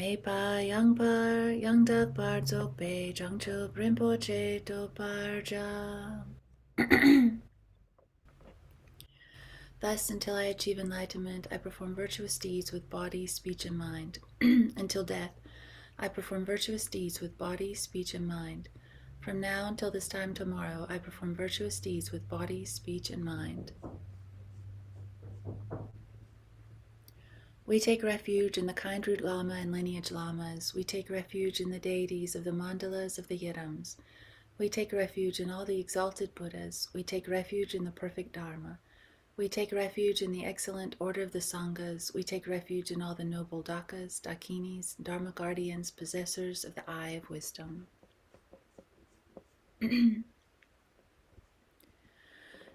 Mei pa yang dak par dzok bei zhang chu Rinpoche do par ja. Thus, until I achieve enlightenment, I perform virtuous deeds with body, speech, and mind. Until death, I perform virtuous deeds with body, speech, and mind. From now until this time tomorrow, I perform virtuous deeds with body, speech, and mind. We take refuge in the kind root Lama and lineage Lamas. We take refuge in the deities of the mandalas of the Yidams. We take refuge in all the exalted Buddhas. We take refuge in the perfect Dharma. We take refuge in the excellent order of the Sanghas. We take refuge in all the noble Dakas, Dakinis, Dharma guardians, possessors of the eye of wisdom.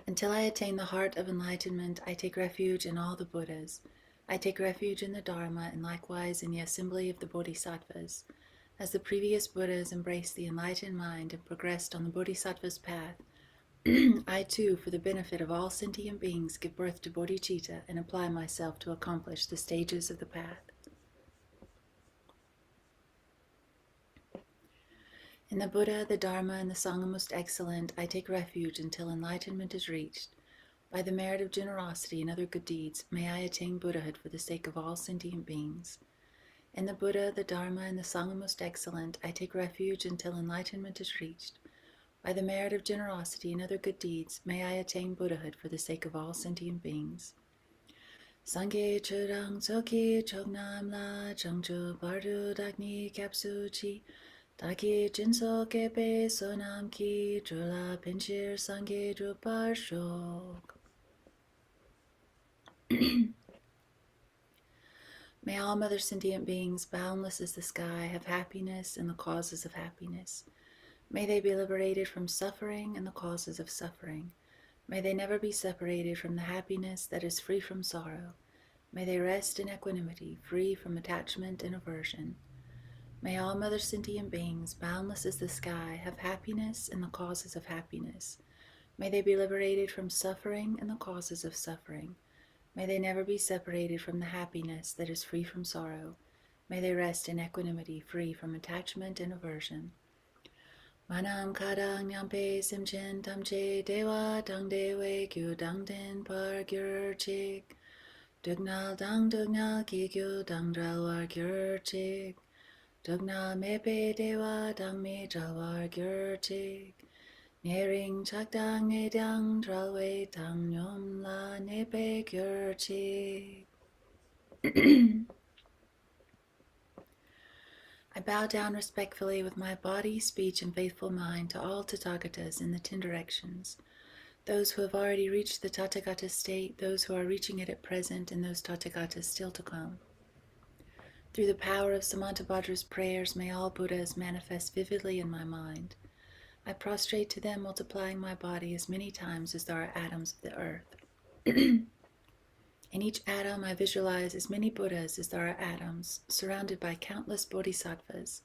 Until I attain the heart of enlightenment, I take refuge in all the Buddhas. I take refuge in the Dharma and likewise in the assembly of the Bodhisattvas. As the previous Buddhas embraced the enlightened mind and progressed on the Bodhisattva's path, I too, for the benefit of all sentient beings, give birth to bodhicitta and apply myself to accomplish the stages of the path. In the Buddha, the Dharma, and the Sangha most excellent, I take refuge until enlightenment is reached. By the merit of generosity and other good deeds, may I attain Buddhahood for the sake of all sentient beings. In the Buddha, the Dharma, and the Sangha most excellent, I take refuge until enlightenment is reached. By the merit of generosity and other good deeds, may I attain Buddhahood for the sake of all sentient beings. Sangye churang tsoki chognam la changchu bardu dakni kapsu chi daki jinso kepe sonam ki drula pinchir sangye drupar shok. May all mother sentient beings, boundless as the sky, have happiness and the causes of happiness. May they be liberated from suffering and the causes of suffering. May they never be separated from the happiness that is free from sorrow. May they rest in equanimity, free from attachment and aversion. May all mother sentient beings, boundless as the sky, have happiness and the causes of happiness. May they be liberated from suffering and the causes of suffering. May they never be separated from the happiness that is free from sorrow. May they rest in equanimity, free from attachment and aversion. Manam kadang nyampe simchen tamche dewa dang dewe kyu dang den par gyur chik. Dugnal dang dugnal ki kyu dang dralwar gyur chik. Dugnal mepe dewa dang me dralwar gyur chik. Nering chak dang e dang dralwe dang nyom la nepe gyur chik. I bow down respectfully with my body, speech, and faithful mind to all Tathagatas in the 10 directions, those who have already reached the Tathagata state, those who are reaching it at present, and those Tathagatas still to come. Through the power of Samantabhadra's prayers, may all Buddhas manifest vividly in my mind. I prostrate to them, multiplying my body as many times as there are atoms of the earth. In each atom, I visualize as many Buddhas as there are atoms, surrounded by countless bodhisattvas.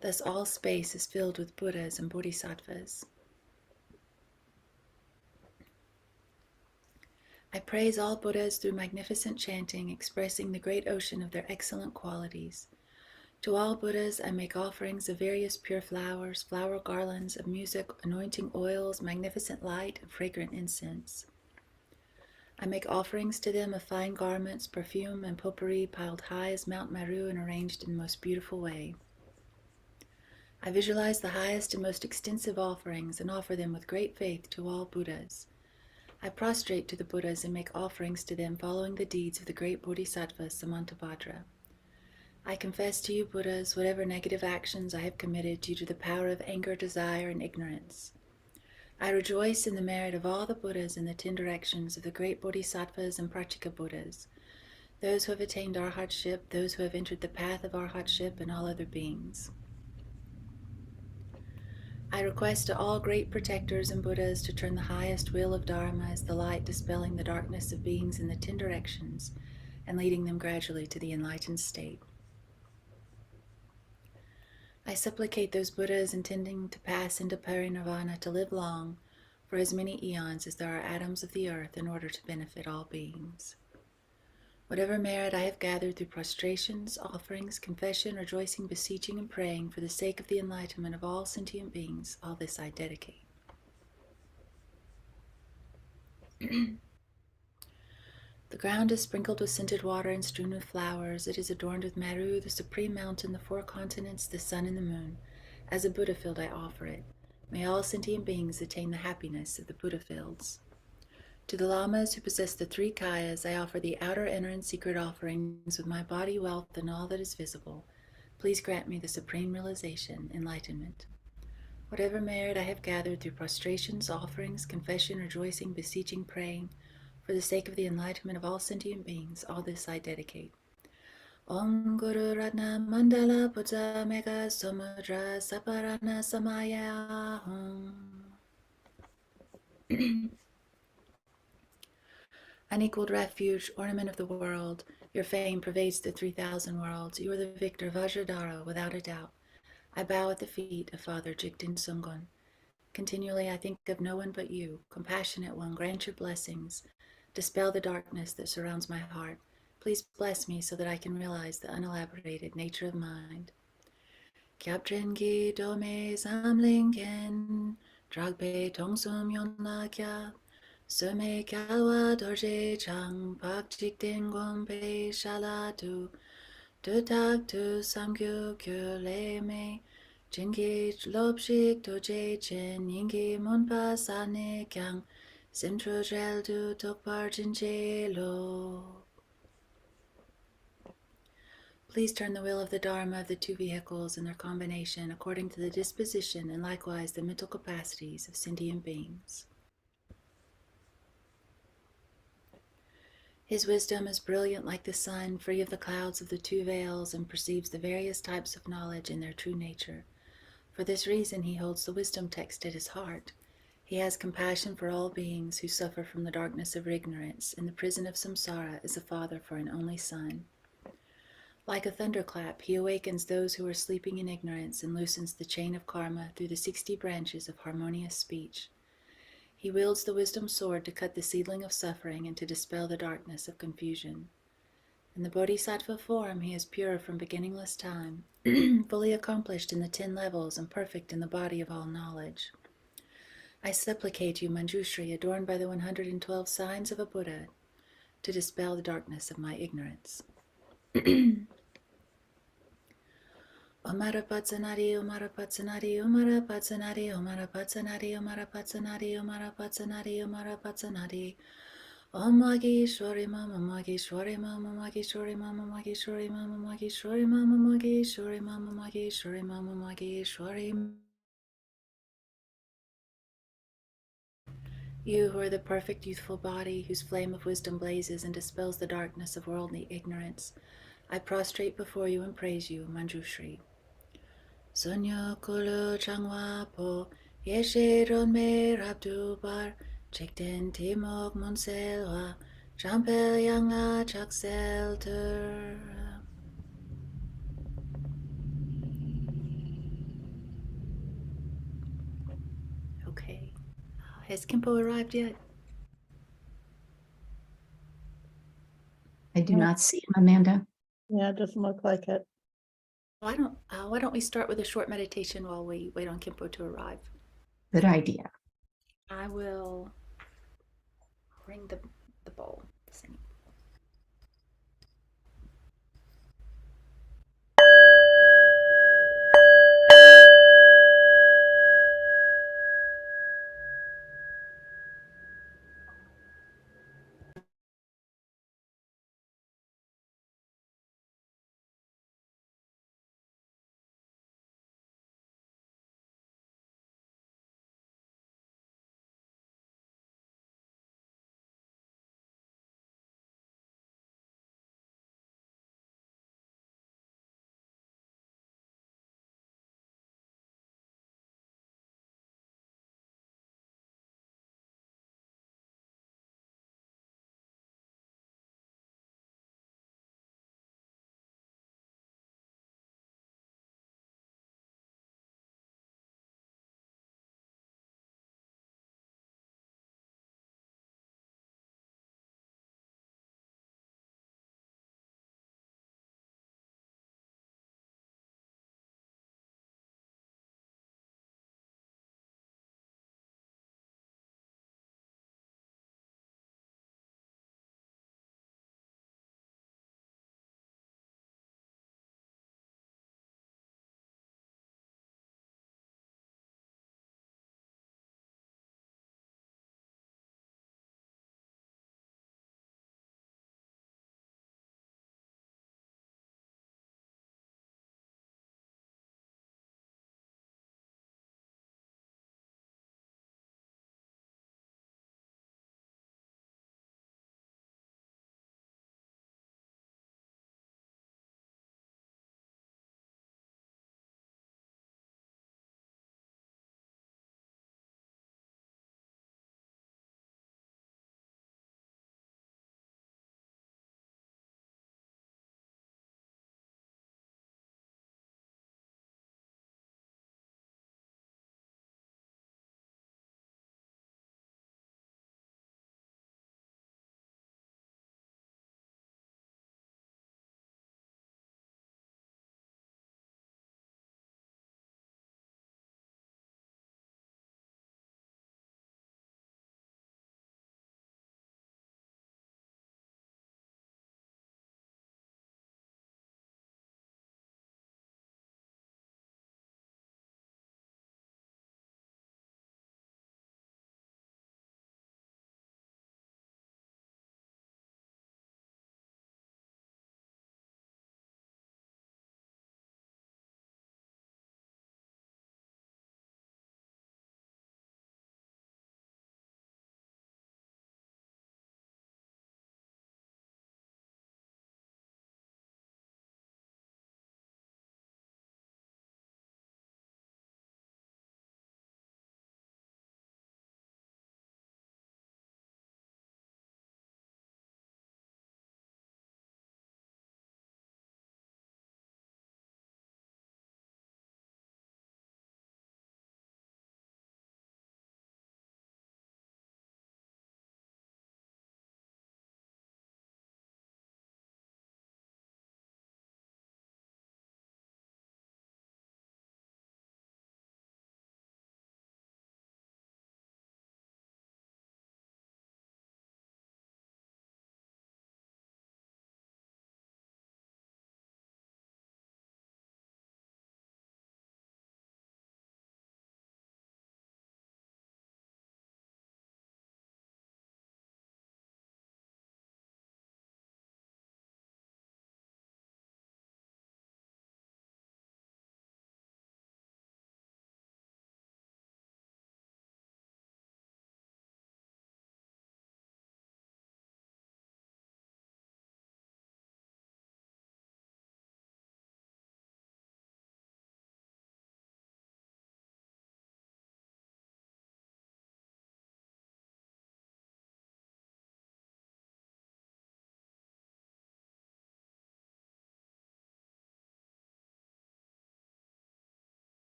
Thus all space is filled with Buddhas and bodhisattvas. I praise all Buddhas through magnificent chanting, expressing the great ocean of their excellent qualities. To all Buddhas, I make offerings of various pure flowers, flower garlands of music, anointing oils, magnificent light, and fragrant incense. I make offerings to them of fine garments, perfume, and potpourri piled high as Mount Meru and arranged in the most beautiful way. I visualize the highest and most extensive offerings and offer them with great faith to all Buddhas. I prostrate to the Buddhas and make offerings to them following the deeds of the great Bodhisattva Samantabhadra. I confess to you, Buddhas, whatever negative actions I have committed due to the power of anger, desire, and ignorance. I rejoice in the merit of all the Buddhas in the 10 directions of the great Bodhisattvas and Pratyeka Buddhas, those who have attained arhatship, those who have entered the path of arhatship, and all other beings. I request to all great protectors and Buddhas to turn the highest will of Dharma as the light dispelling the darkness of beings in the 10 directions and leading them gradually to the enlightened state. I supplicate those Buddhas intending to pass into parinirvana to live long, for as many eons as there are atoms of the earth, in order to benefit all beings. Whatever merit I have gathered through prostrations, offerings, confession, rejoicing, beseeching, and praying for the sake of the enlightenment of all sentient beings, all this I dedicate. The ground is sprinkled with scented water and strewn with flowers. It is adorned with Meru, the supreme mountain, the four continents, the sun, and the moon. As a Buddha field I offer it. May all sentient beings attain the happiness of the Buddha fields. To the lamas who possess the three kayas, I offer the outer, inner, and secret offerings with my body, wealth, and all that is visible. Please grant me the supreme realization, enlightenment. Whatever merit I have gathered through prostrations, offerings, confession, rejoicing, beseeching, praying, for the sake of the enlightenment of all sentient beings, all this I dedicate. Om Guru Ratna Mandala Buddha Mega Samudra Saparana Samaya Hum. Unequaled refuge, ornament of the world, your fame pervades the 3,000 worlds. You are the victor Vajradhara, without a doubt. I bow at the feet of Father Jigten Sungon. Continually I think of no one but you. Compassionate one, grant your blessings. Dispel the darkness that surrounds my heart. Please bless me so that I can realize the unelaborated nature of mind. Kyabtren gi dome samlingen, dragpe tongsum yonla kyab, sume kalwa dorje chang, pak jikten gompe shalatu, dutak tu samgyu kyu le me, jingi lobshik doje chen, yingi munpa sane kyang, simtro drel du tokpar jinje lo. Please turn the wheel of the Dharma of the two vehicles and their combination according to the disposition and likewise the mental capacities of sentient beings. His wisdom is brilliant like the sun, free of the clouds of the two veils, and perceives the various types of knowledge in their true nature. For this reason he holds the wisdom text at his heart. He has compassion for all beings who suffer from the darkness of ignorance. In the prison of samsara is a father for an only son. Like a thunderclap, he awakens those who are sleeping in ignorance and loosens the chain of karma through the 60 branches of harmonious speech. He wields the wisdom sword to cut the seedling of suffering and to dispel the darkness of confusion. In the bodhisattva form, he is pure from beginningless time, fully accomplished in the 10 levels and perfect in the body of all knowledge. I supplicate you, Manjushri, adorned by the 112 signs of a Buddha, to dispel the darkness of my ignorance. Omara Patsanari, Omara Patsanari, Omara Patsanari, Omara Patsanari, Omara Patsanari, Omara Patsanari, Omara Patsanari. Om Mageshwari Mama Mageshwari Mama Mageshwari Mama Mageshwari Mama Mageshwari Mama Mageshwari Mama Mageshwari Mama Mageshwari. You who are the perfect youthful body, whose flame of wisdom blazes and dispels the darkness of worldly ignorance, I prostrate before you and praise you, Manjushri. Sonyo kulu changwa po, yeshe ronme rabdubar, chikten timok monselwa, champel yangla chakselter. Okay. Has Khenpo arrived yet? I do not see him, Amanda. Yeah, it doesn't look like it. Why don't we start with a short meditation while we wait on Khenpo to arrive? Good idea. I will ring the bowl. Singing.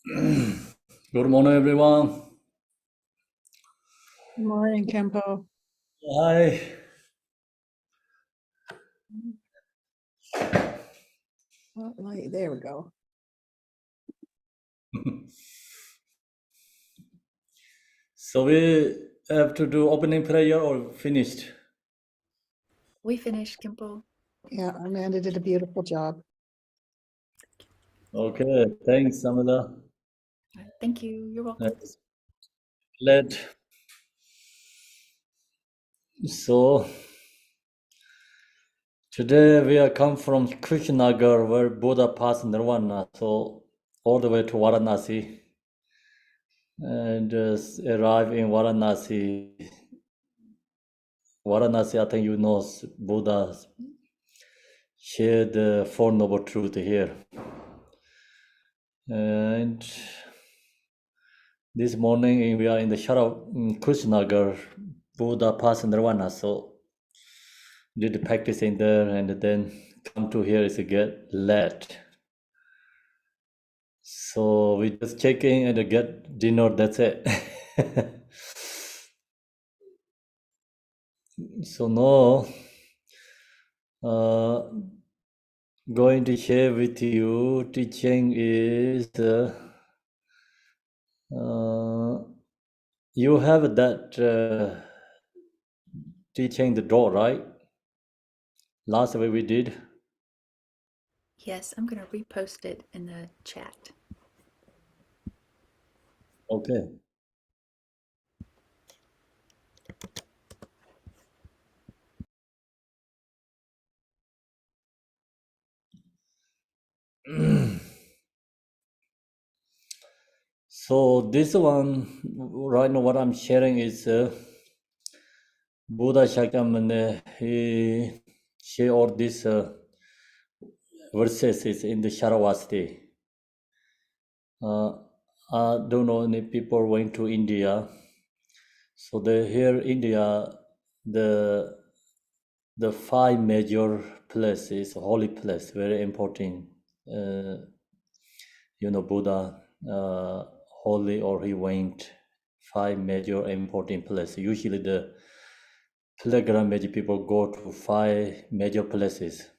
Good morning, everyone. Good morning, Khenpo. Hi. Spotlight, there we go. So we have to do opening prayer or finished? We finished, Khenpo. Yeah, Amanda did a beautiful job. Okay, thanks, Amanda. All right, thank you. You're welcome. Let so today we are come from Kushinagar where Buddha passed Nirvana, so all the way to Varanasi and arrive in Varanasi. Varanasi, I think you know Buddha shared the Four Noble Truth here. And this morning we are in the Kushinagar, Buddha passed Nirvana, so did the practice in there and then come to here is a get late. So we just check in and get dinner, that's it. So now going to share with you teaching is you have that teaching the door, right? Last week we did. Yes, I'm going to repost it in the chat. Okay. So this one, right now what I'm sharing is Buddha Shakyamuni, he share all these verses is in the Sharavasti. I don't know any people went to India. So here India, the five major places, holy place, very important. Buddha holy or he went five major important places. Usually the pilgrimage people go to five major places.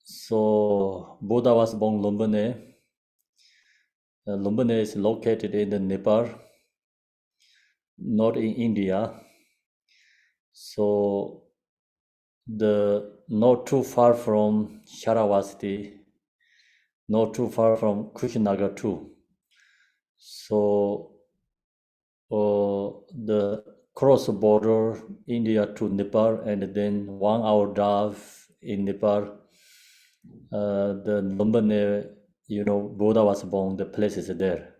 So Buddha was born Lumbini. Lumbini is located in the Nepal, not in India. So not too far from Sharavasti, not too far from Kushinagar too. So the cross border India to Nepal and then 1 hour drive in Nepal. The Lumbini, Buddha was born, the place is there.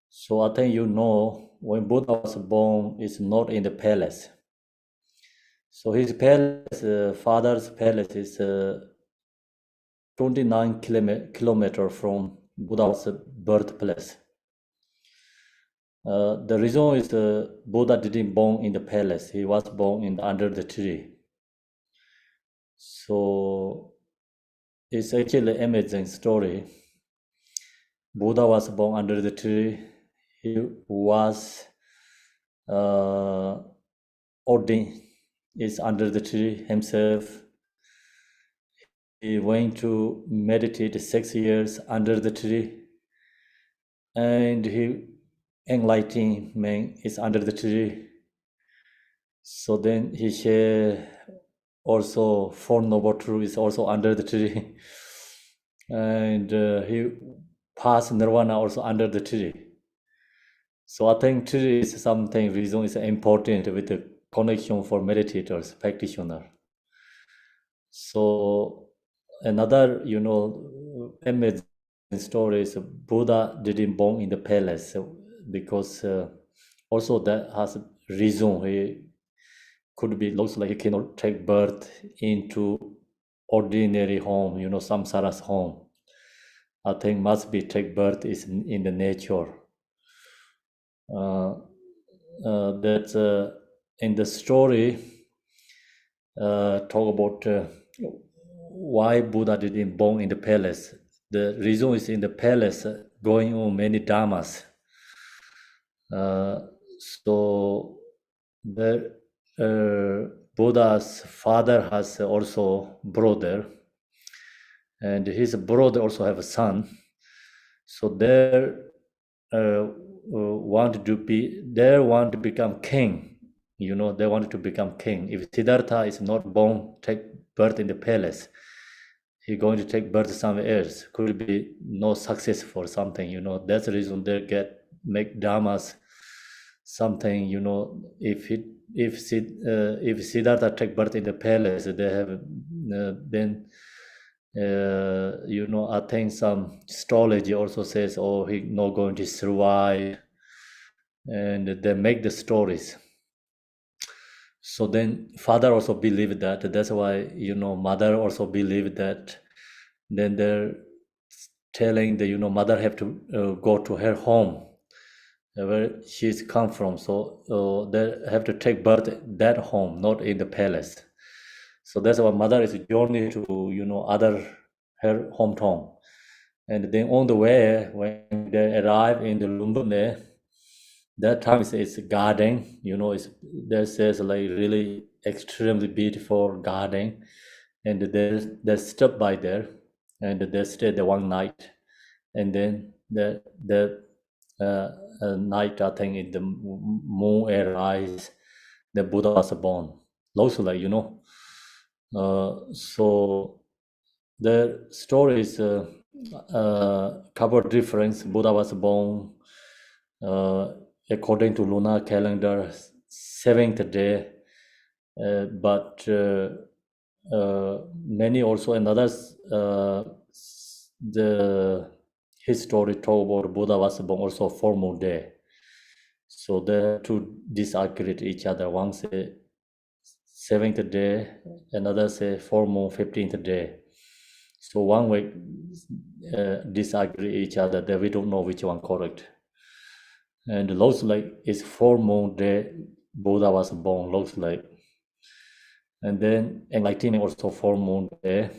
So I think when Buddha was born, it's not in the palace. So his palace, father's palace is 29 kilometer from Buddha's birthplace. The reason is Buddha didn't born in the palace. He was born under the tree. So it's actually an amazing story. Buddha was born under the tree. He was ordained is under the tree himself. He went to meditate 6 years under the tree, and he enlightenment is under the tree. So then he share also Four Noble Truth is also under the tree, and he passed Nirvana also under the tree. So I think tree is something reason is important with the connection for meditators, practitioner. So another, amazing story is Buddha didn't born in the palace because also that has a reason. He could be looks like he cannot take birth into ordinary home, samsara's home. I think must be take birth is in the nature. That in the story talk about why Buddha didn't born in the palace. the reason is in the palace going on many dharmas. So the Buddha's father has also brother, and his brother also have a son. So they want to become king. You know, they wanted to become king. If Siddhartha is not born, take birth in the palace, he's going to take birth somewhere else. Could be no success for something. You know, that's the reason they make dharmas something. You know, if Siddhartha take birth in the palace, they have then. You know, I think some astrology also says, oh, he's not going to survive, and they make the stories. So then father also believed that. That's why, you know, mother also believed that. Then they're telling the, you know, mother have to go to her home where she's come from. So they have to take birth at that home, not in the palace. So that's why mother is journey to, you know, her hometown. And then on the way, when they arrive in the Lumbini, that time it's garden, you know, there says like really extremely beautiful garden, and they stop by there, and they stay there one night, and then the night, I think, in the moon arise, the Buddha was born. Also, like, you know, so the story is covered difference. Buddha was born according to lunar calendar, 7th day, but many also and others, the history told about Buddha was born also 4 moon day. So the two disagree each other. One say 7th day, another say 4 moon 15th day. So one way disagree each other, that we don't know which one correct. And looks like it's 4 moon day Buddha was born, looks like. And then enlightenment also 4 moon day.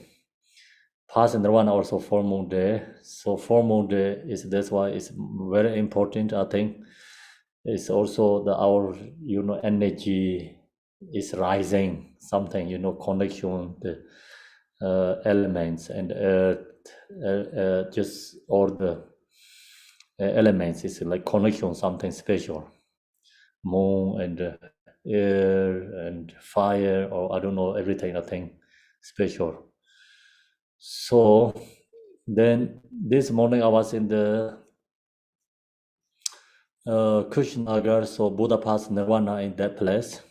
Past nirvana also 4 moon day. So 4 moon day that's why it's very important, I think. It's also our, you know, energy is rising, something, you know, connection, the elements and earth, just all the elements is like connection, something special. Moon and air and fire, or I don't know, everything, I think, special. So then this morning I was in the Kushinagar, so Buddha passed nirvana in that place.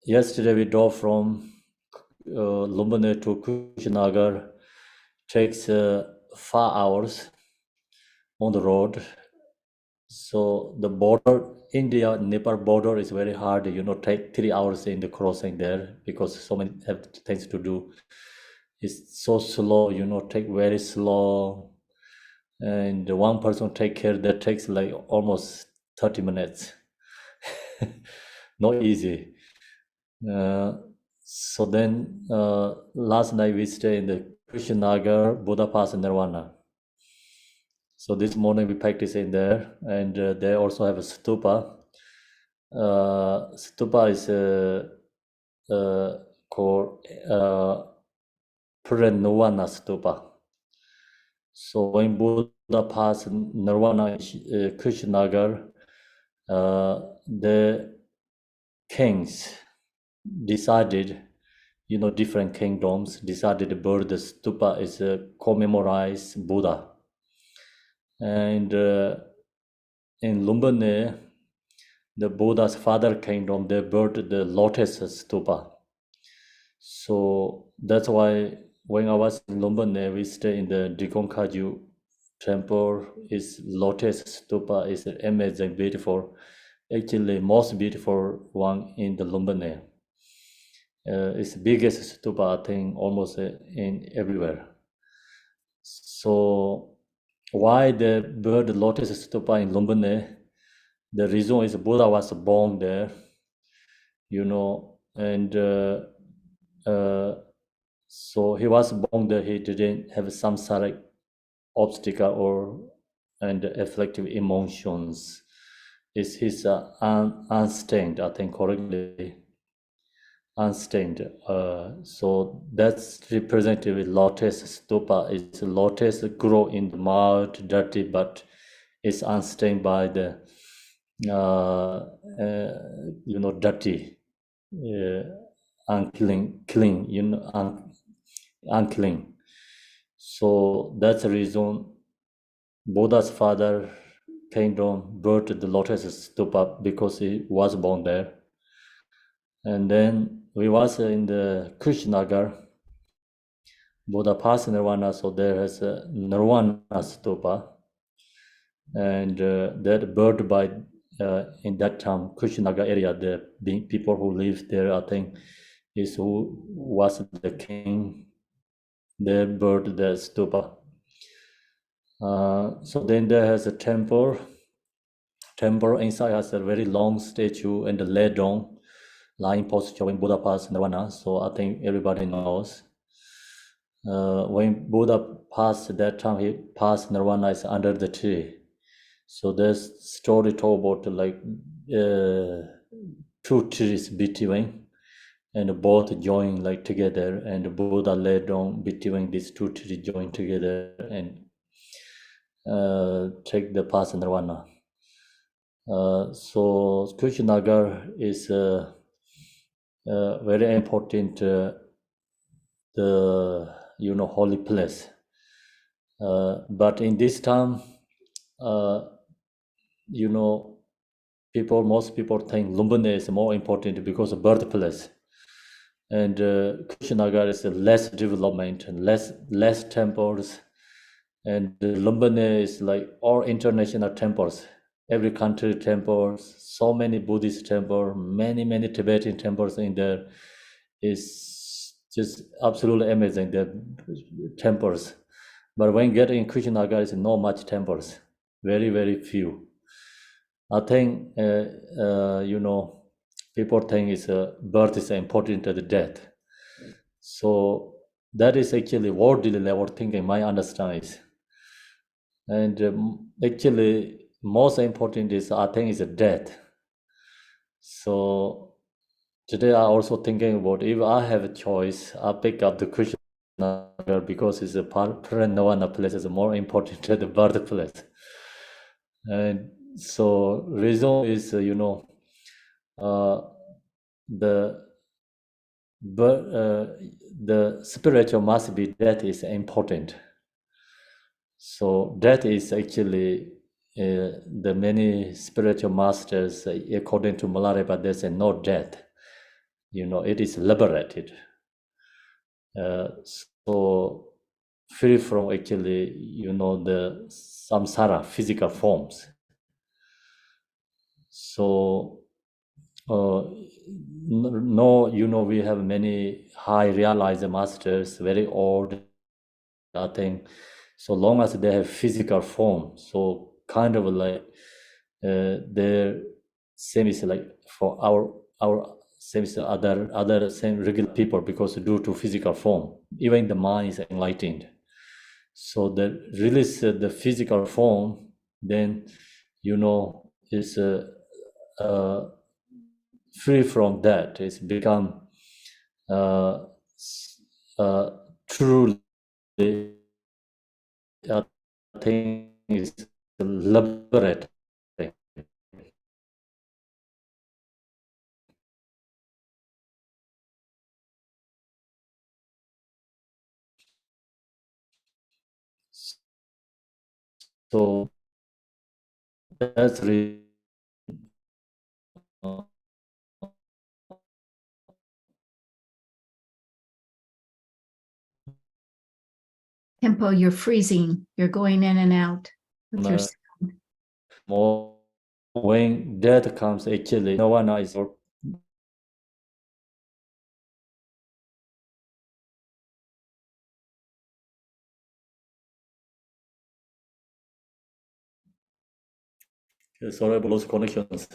Yesterday we drove from Lumbini to Kushinagar. Takes 5 hours on the road. So the border, India Nepal border is very hard, you know, take 3 hours in the crossing there because so many have things to do. It's so slow, you know, take very slow, and one person take care, that takes like almost 30 minutes. Not easy. So then last night we stay in the Kushinagar Buddha Pass Nirvana. So this morning we practice in there, and they also have a stupa. Stupa is called Nirvana stupa. So when Buddha passed Nirvana in Kushinagar, the kings decided, you know, different kingdoms decided to build the stupa is commemorate Buddha. And in Lumbini, the Buddha's father kingdom, they built the lotus stupa. So that's why when I was in Lumbini, we stay in the Digonkaju temple. Is lotus stupa is amazing, beautiful. Actually, most beautiful one in the Lumbini. It's the biggest stupa, I think, almost in everywhere. So why they built the lotus stupa in Lumbini? The reason is Buddha was born there, you know, and So he was born there. He didn't have samsaric obstacle and afflictive emotions. Is his unstained, I think correctly, unstained. So that's represented with lotus stupa. Is lotus grow in the mud, dirty, but it's unstained by the dirty, unclean, unclean. So that's the reason Buddha's father came down, built the lotus stupa because he was born there. And then we was in the Kushinagar, Buddha passed Nirvana, so there is a Nirvana stupa. And that built by, in that time, Kushinagar area, the people who lived there, I think, is who was the king. They built the stupa. So then there has a temple. Temple inside has a very long statue and the lay down, lying posture when Buddha passed Nirvana. So I think everybody knows. When Buddha passed that time, he passed Nirvana is under the tree. So there's story told about like two trees between, and both join like together, and Buddha lay down between these two trees join together and take the path nirvana. So Kushinagar is a very important the holy place. But in this time, most people think Lumbini is more important because of birthplace, and Kushinagar is less development and less temples, and Lumbini is like all international temples, every country temples, so many Buddhist temples, many Tibetan temples in there. Is just absolutely amazing, the temples. But when getting in Kushinagar, is not much temples, very few. I think people think is birth is important to the death. So that is actually worldly level thinking. My understanding is, and actually most important is I think is a death. So today I also thinking about if I have a choice, I pick up the Kushinagar because it's a Paranavana place is more important than the birthplace. And so reason is the spiritual must be death is important. So death is actually the many spiritual masters according to Milarepa they say no death. It is liberated. So free from actually the samsara physical forms. So no, we have many high realized masters, very old, I think, so long as they have physical form, so kind of like their same is like for our same is other same regular people, because due to physical form, even the mind is enlightened. So the release the physical form, then is free from that. It's become truly, I think, is liberating. So that's really Khenpo, you're freezing. You're going in and out with your sound. more when death comes, actually no one is sorry about those connections.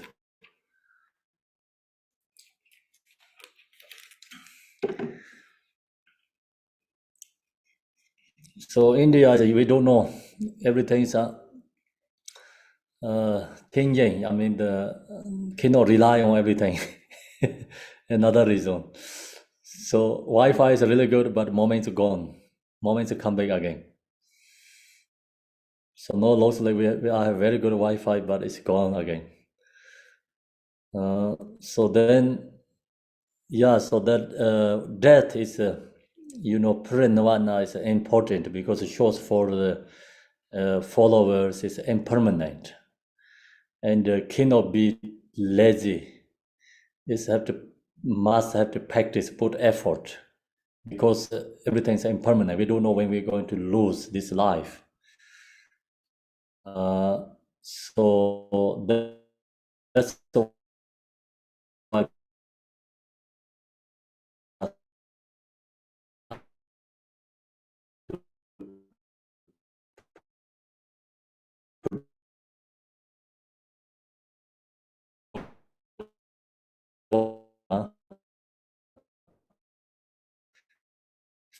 So India, we don't know. Everything's changing. I mean, cannot rely on everything. Another reason. So Wi-Fi is really good, but moments gone. Moments come back again. So no loss. Like we have very good Wi-Fi, but it's gone again. So then, yeah. So that death is, Parinirvana is important because it shows for the followers is impermanent, and cannot be lazy. Is must have to practice, put effort, because everything's impermanent. We don't know when we're going to lose this life. So that's the why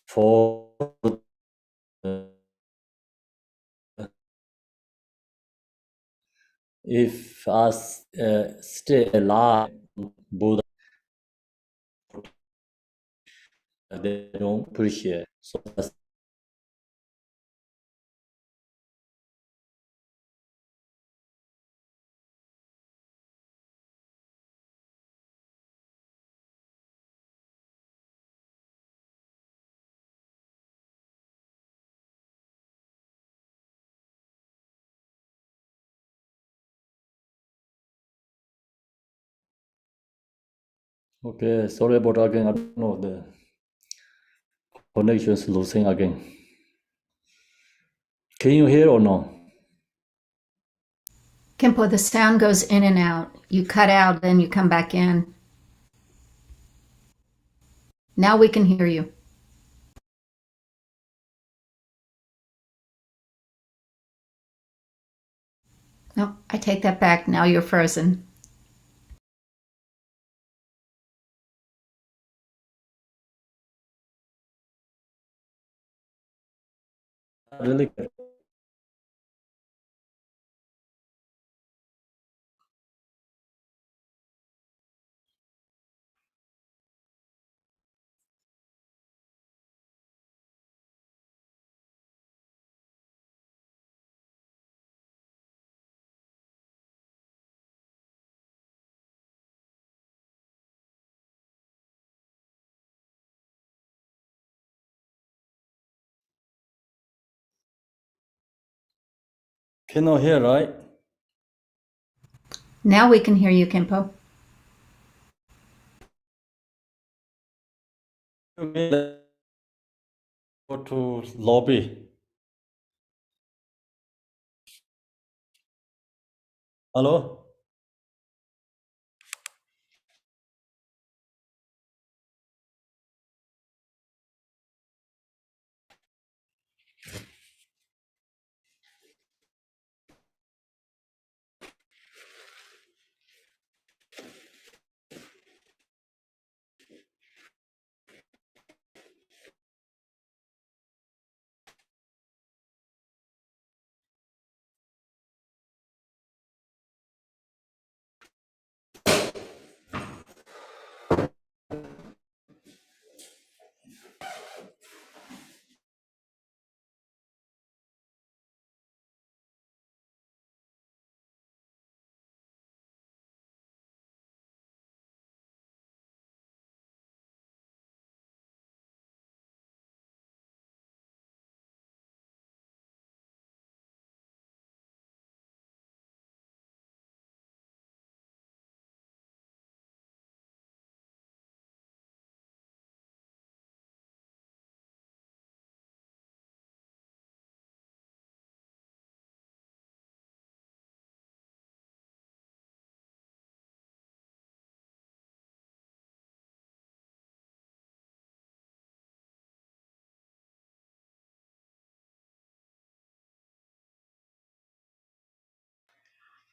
for if us stay alive, Buddha, they don't appreciate. So that's okay. Sorry about again. I don't know, the connection is losing again. Can you hear or no? Khenpo, the sound goes in and out. You cut out, then you come back in. Now we can hear you. No, I take that back. Now you're frozen. Really good. Cannot hear, right? Now we can hear you, Khenpo. Go to lobby. Hello?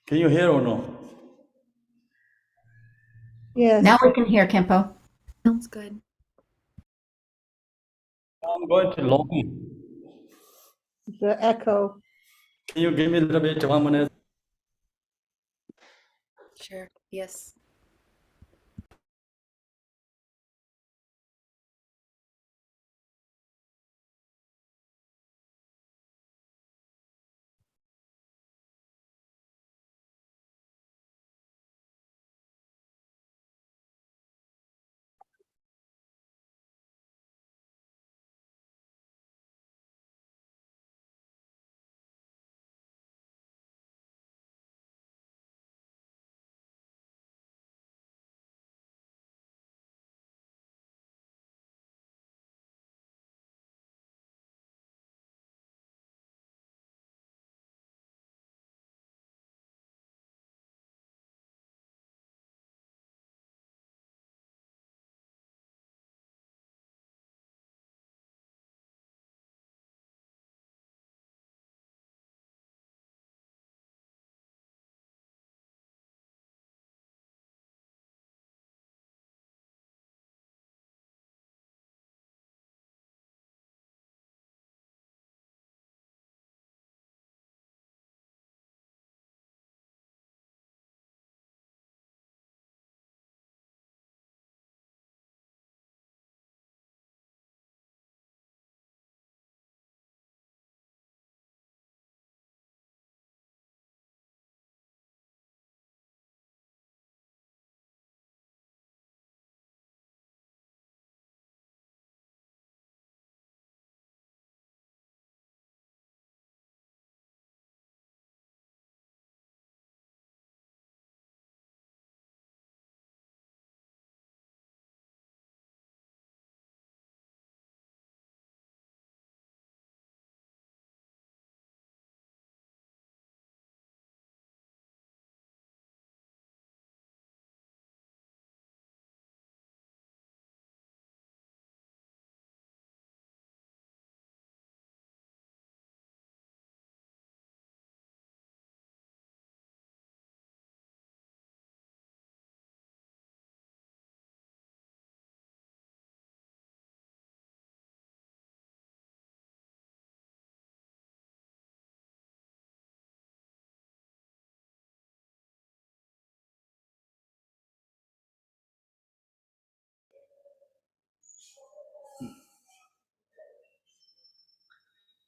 Can you hear or no? Yes. Now we can hear Khenpo. Sounds good. I'm going to lobby. The echo. Can you give me a little bit, 1 minute? Sure. Yes.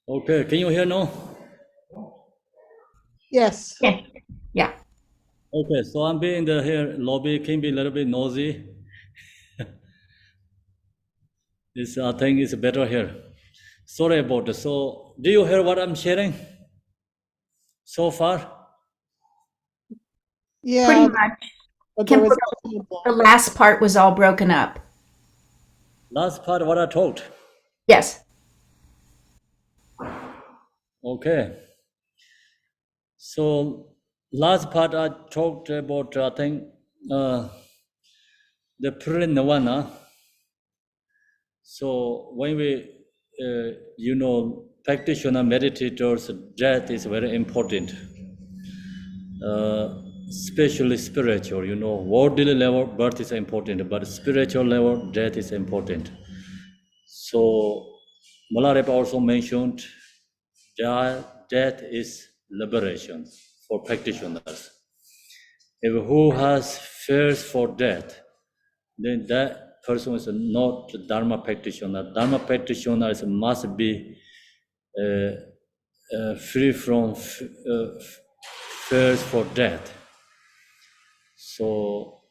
Okay, can you hear now? Yes. Yeah. Yeah. Okay, so I'm being in the here lobby, can be a little bit noisy. This I think is better here. Sorry about it. So, do you hear what I'm sharing so far? Pretty Yeah, much. but there was. The last part was all broken up. Last part what I talked. Yes. Okay. So last part I talked about I think the nirvana. So when we practitioner meditators, death is very important. Especially spiritual, worldly level birth is important, but spiritual level death is important. So Malarepa also mentioned death is liberation for practitioners. If who has fears for death, then that person is not Dharma practitioner. Dharma practitioners must be free from fears for death. So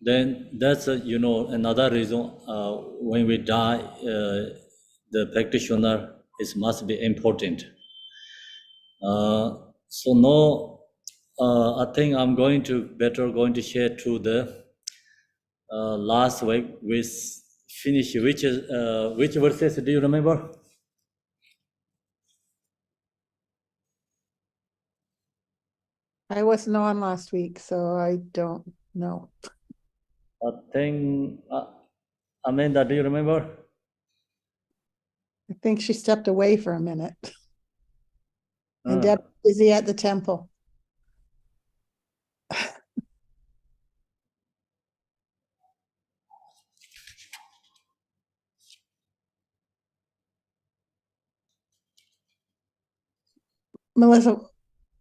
then that's another reason when we die, the practitioner is must be important. So now I think I'm going to share to the last week we finish which verses do you remember? I wasn't on last week, so I don't know. I think Amanda, do you remember? I think she stepped away for a minute. And Uh, Deb's busy at the temple. Melissa.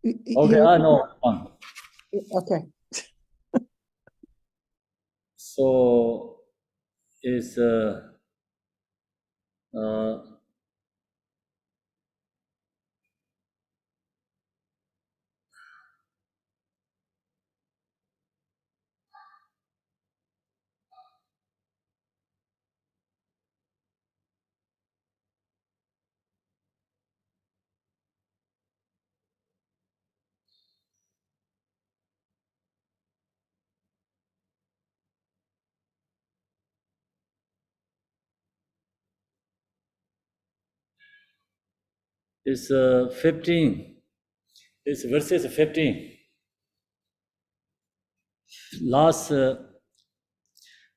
Okay, I know one. Okay. So it's it's 15. It's verses 15. Last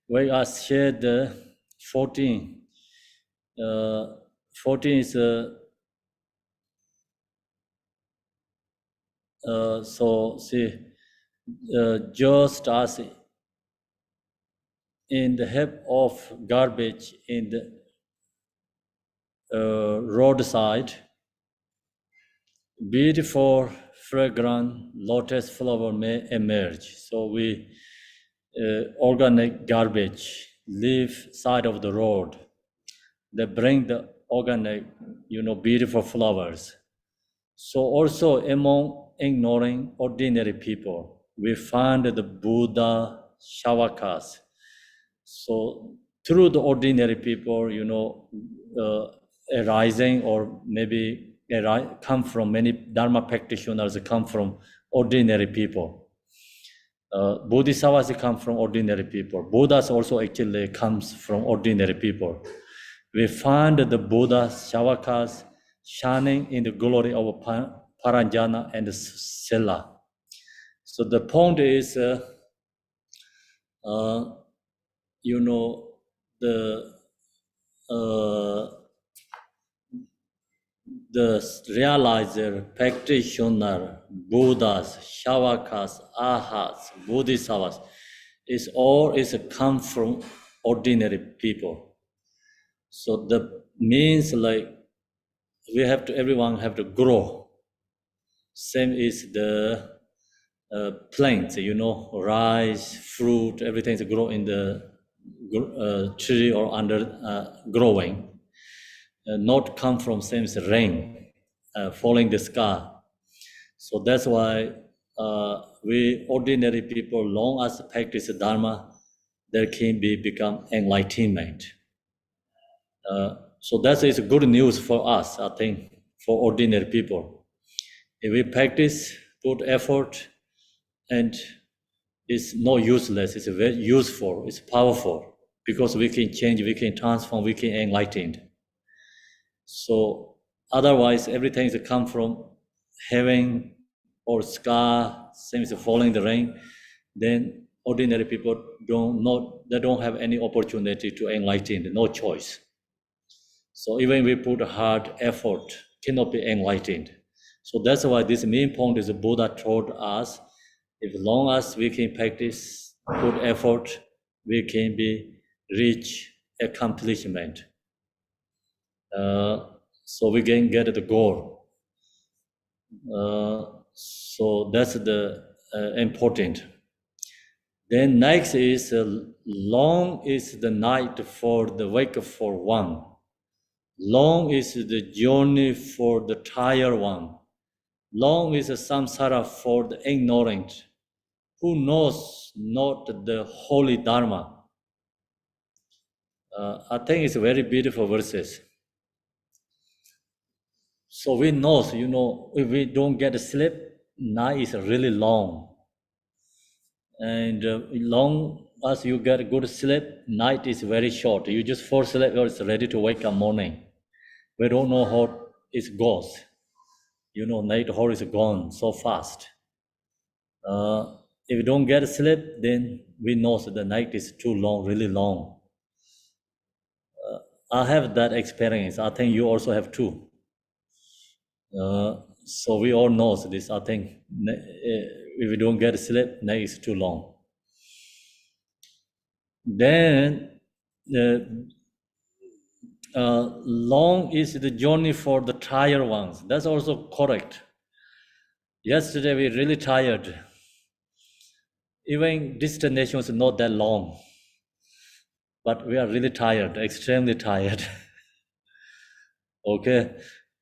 week I shared 14. 14 is so see just as in the heap of garbage in the roadside, beautiful, fragrant lotus flower may emerge. So we organic garbage leave side of the road. They bring the organic, beautiful flowers. So also among ignoring ordinary people, we find the Buddha Shavakas. So through the ordinary people, arising or maybe come from many Dharma practitioners come from ordinary people. Bodhisattvas come from ordinary people. Buddhas also actually comes from ordinary people. We find the Buddha Shavakas shining in the glory of Paranjana and Sela. So the point is, the realizer, practitioner, Buddhas, Shavakas, Arhats, Bodhisattvas, is come from ordinary people. So the means like everyone have to grow. Same is the plants, rice, fruit, everything is grow in the tree or under growing. Not come from same as rain falling the sky. So that's why we ordinary people, long as practice Dharma, there can become enlightenment. So that is good news for us, I think, for ordinary people. If we practice, put effort, and it's not useless, it's very useful, it's powerful, because we can change, we can transform, we can enlighten. So otherwise, everything is come from heaven or sky, same as falling the rain, then ordinary people don't have any opportunity to enlighten, no choice. So even we put hard effort, cannot be enlightened. So that's why this main point is the Buddha told us, if long as we can practice, put effort, we can reach accomplishment. So we can get the goal. So that's the important. Then next is long is the night for the wake for one. Long is the journey for the tired one. Long is the samsara for the ignorant, who knows not the holy Dharma. I think it's very beautiful verses. So we know, if we don't get sleep, night is really long. And long as you get good sleep, night is very short. You just fall asleep, it's ready to wake up morning. We don't know how it goes. Night how is gone so fast. If you don't get sleep, then we know that the night is too long, really long. I have that experience. I think you also have too. So we all know this. I think if we don't get sleep, night is too long. Then long is the journey for the tired ones. That's also correct. Yesterday we really tired. Even destination was not that long, but we are really tired, extremely tired. Okay,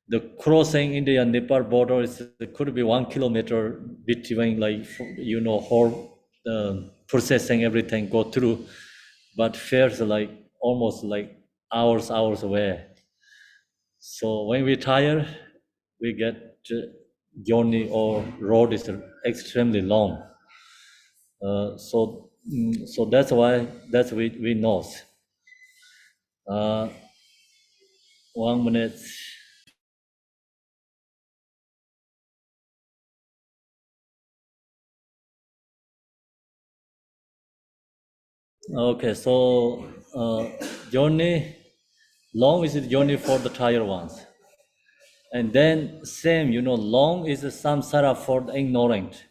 the crossing India and Nepal border is could be 1 kilometer between, like, whole processing everything go through, but fares like almost like hours away. So when we tire, we get journey or road is extremely long. So that's why we know. 1 minute. Okay, so journey long is the journey for the tired ones, and then same, long is the samsara for the ignorant.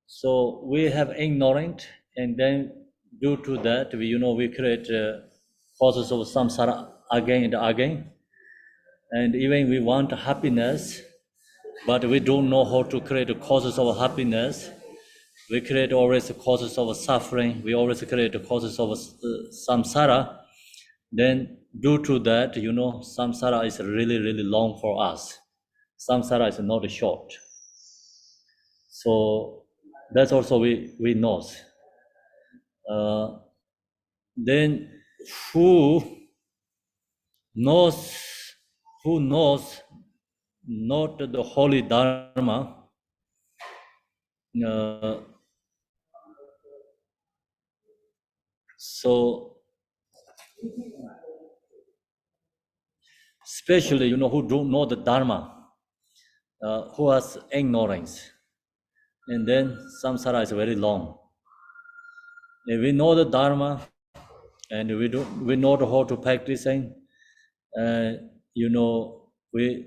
So we have ignorant, and then due to that, we create causes of samsara again and again, and even we want happiness, but we don't know how to create the causes of happiness. We create always the causes of suffering. We always create the causes of samsara. Then due to that, samsara is really long for us. Samsara is not short. So that's also we know. Then who knows not the holy dharma, so especially who don't know the dharma, who has ignorance, and then samsara is very long. If we know the dharma and we know how to practicing, we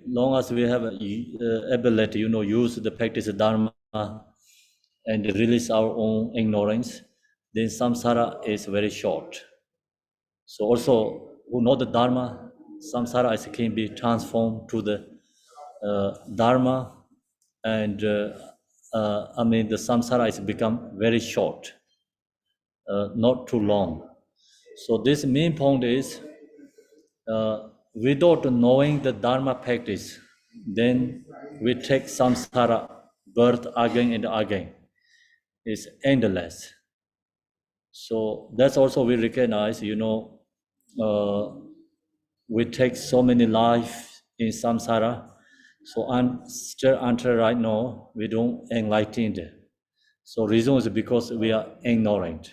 long as we have ability, use the practice of dharma and release our own ignorance, then samsara is very short. So also, who know the dharma, samsara can be transformed to the dharma, and the samsara is become very short, not too long. So this main point is, without knowing the dharma practice, then we take samsara birth again and again. It's endless. So that's also we recognize, we take so many life in samsara. So still until right now, we don't enlightened. So reason is because we are ignorant.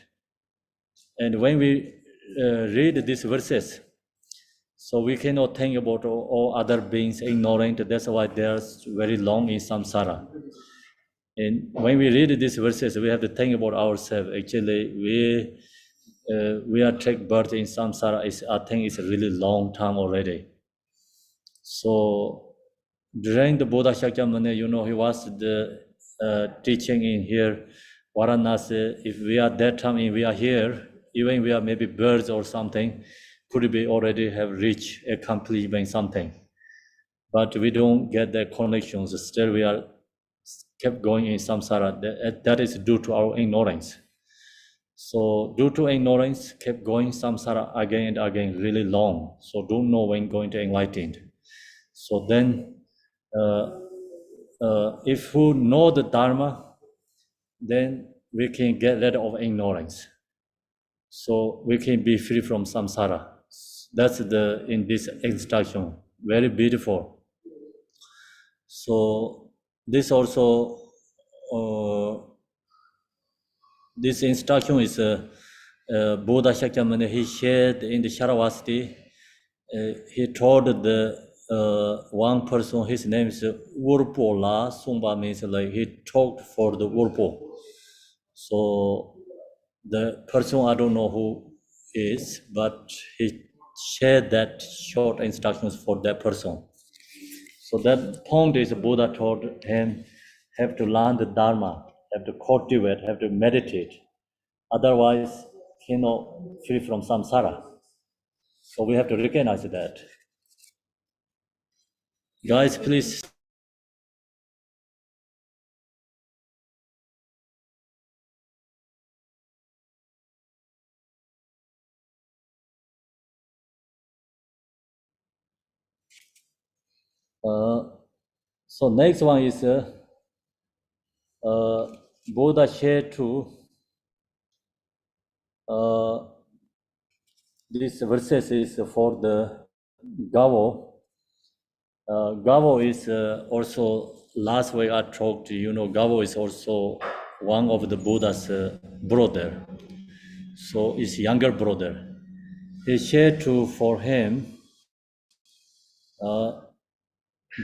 And when we read these verses, so we cannot think about all other beings ignorant. That's why they're very long in samsara. And when we read these verses, we have to think about ourselves. Actually, we are take birth in samsara. I think it's a really long time already. So during the Buddha Shakyamuni, he was the teaching in here, Varanasi. If we are that time, if we are here, even we are maybe birds or something, could be already have reached accomplishment something. But we don't get the connections. Still, we are kept going in samsara. That is due to our ignorance. So due to ignorance, kept going samsara again and again, really long. So don't know when going to enlightened. So then, if we know the dharma, then we can get rid of ignorance. So we can be free from samsara. That's in this instruction. Very beautiful. So this also, this instruction is Buddha Shakyamuni. He shared in the Sharavasti. He told the one person, his name is Urpo La. Sungpa means like he talked for the Urpo. So the person, I don't know who is, but he shared that short instructions for that person. So that point is Buddha told him, have to learn the Dharma, have to cultivate, have to meditate. Otherwise, cannot free from samsara. So we have to recognize that. Guys, please So next one is Buddha shared to this verses is for the Gavo. Gavo is also, last week I talked, Gavo is also one of the Buddha's brother. So it's younger brother. He shared to for him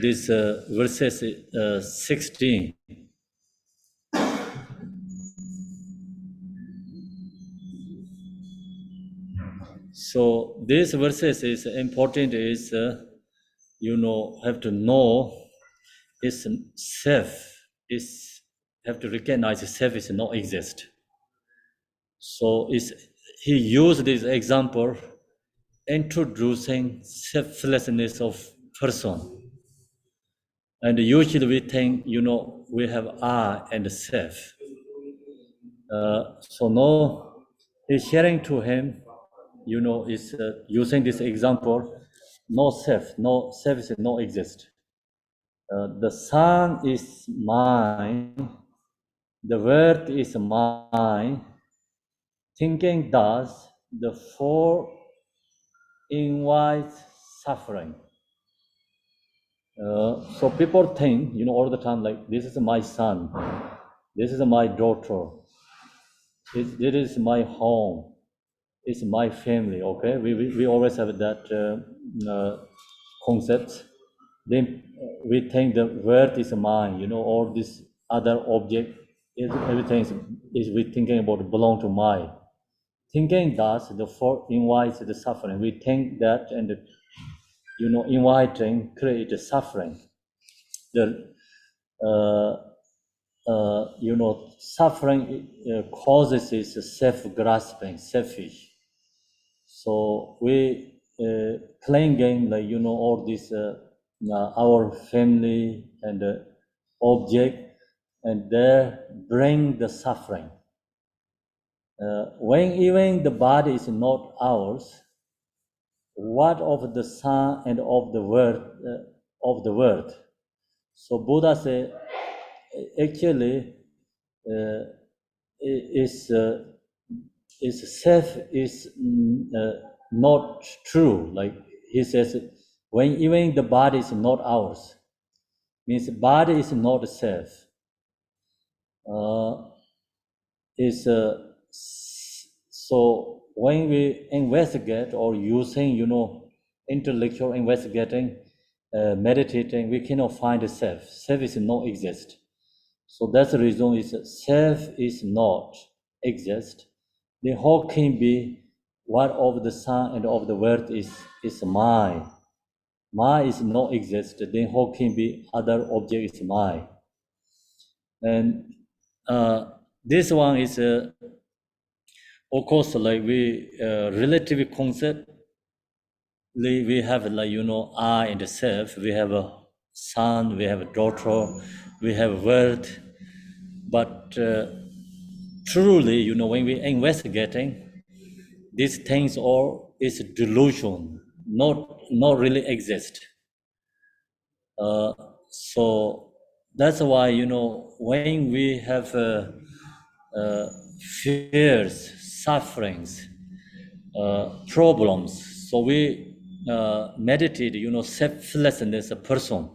this verses 16. So this verses is important is, have to know is self, is have to recognize self is not exist. So he used this example introducing selflessness of person. And usually we think, we have I and self. So now he's sharing to him, is using this example, no self is no exist. The sun is mine, the word is mine, thinking does, the four invites suffering. So people think, all the time, like, this is my son, this is my daughter, this is my home, it's my family, okay? We always have that concept. Then we think the world is mine, all this other object, everything is we thinking about belong to mine. Thinking does, the four invites the suffering. We think that and, inviting create the suffering. The suffering causes is self-grasping, selfish. So we clinging, like, all this, our family and object, and they bring the suffering. When even the body is not ours, what of the sun and of the world? So Buddha said, actually, is self is not true. Like he says, when even the body is not ours, means body is not self. So when we investigate or using, intellectual investigating, meditating, we cannot find a self. Self is not exist. So that's the reason is self is not exist. The whole can be what of the sun and of the world is mine. Mine is not exist. The whole can be other object is mine. And this one is, of course, like we relative concept. We have, like, I and the self. We have a son. We have a daughter. We have a world. But truly, when we investigating, these things all is delusion, not really exist. So that's why, when we have fears, sufferings, problems, so we meditate, selflessness a person.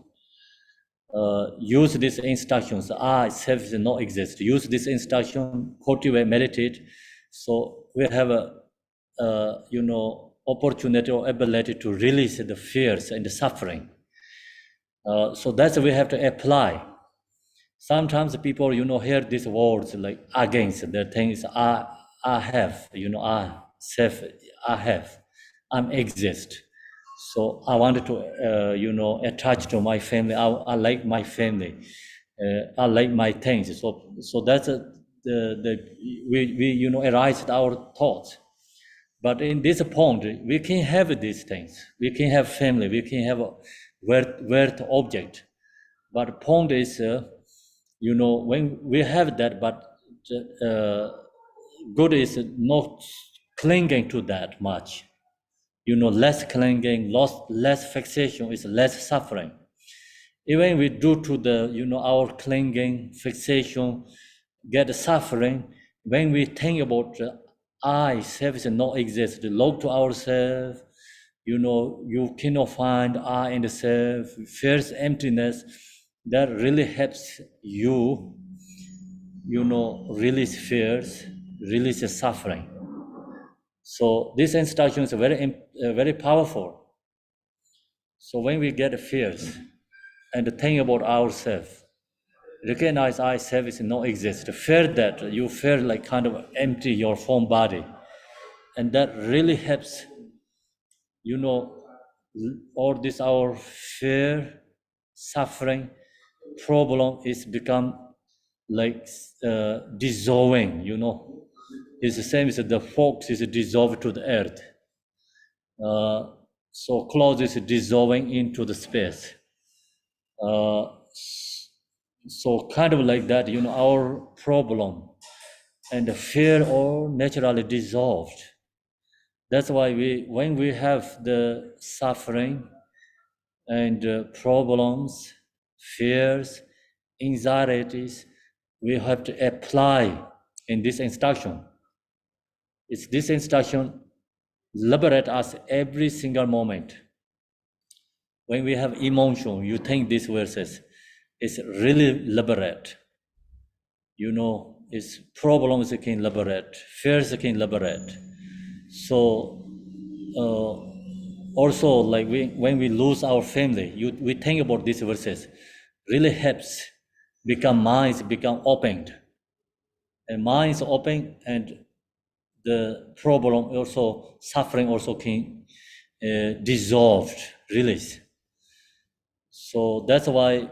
Use these instructions. Self does not exist. Use this instruction, cultivate, meditate. So we have a, opportunity or ability to release the fears and the suffering. So that's what we have to apply. Sometimes people, hear these words like against the things I have, I self, I have, I'm exist. So I wanted to, attach to my family. I like my family. I like my things. So that's we arise our thoughts. But in this point, we can have these things. We can have family. We can have a worth object. But the point is, when we have that, but good is not clinging to that much. Less clinging, less fixation is less suffering. even we do to the, our clinging, fixation, get suffering, when we think about I, self is not exist, look to ourselves, you cannot find I in the self, fears emptiness, that really helps you, release fears, release suffering. So this instruction is very powerful. So when we get fears and think about ourselves, recognize I, self is not exist, fear that, you feel like kind of empty your form body. And that really helps, all this our fear, suffering, problem is become like dissolving, It's the same as the fog is dissolved to the earth. So cloud is dissolving into the space. So kind of like that, our problem and the fear all naturally dissolved. That's why when we have the suffering and problems, fears, anxieties, we have to apply in this instruction. It's this instruction liberate us every single moment. When we have emotion, you think these verses, it's really liberate. It's problems can liberate, fears can liberate. So also like when we lose our family, we think about these verses, really helps minds become opened. And minds open, and the problem also, suffering also can dissolved, release. So that's why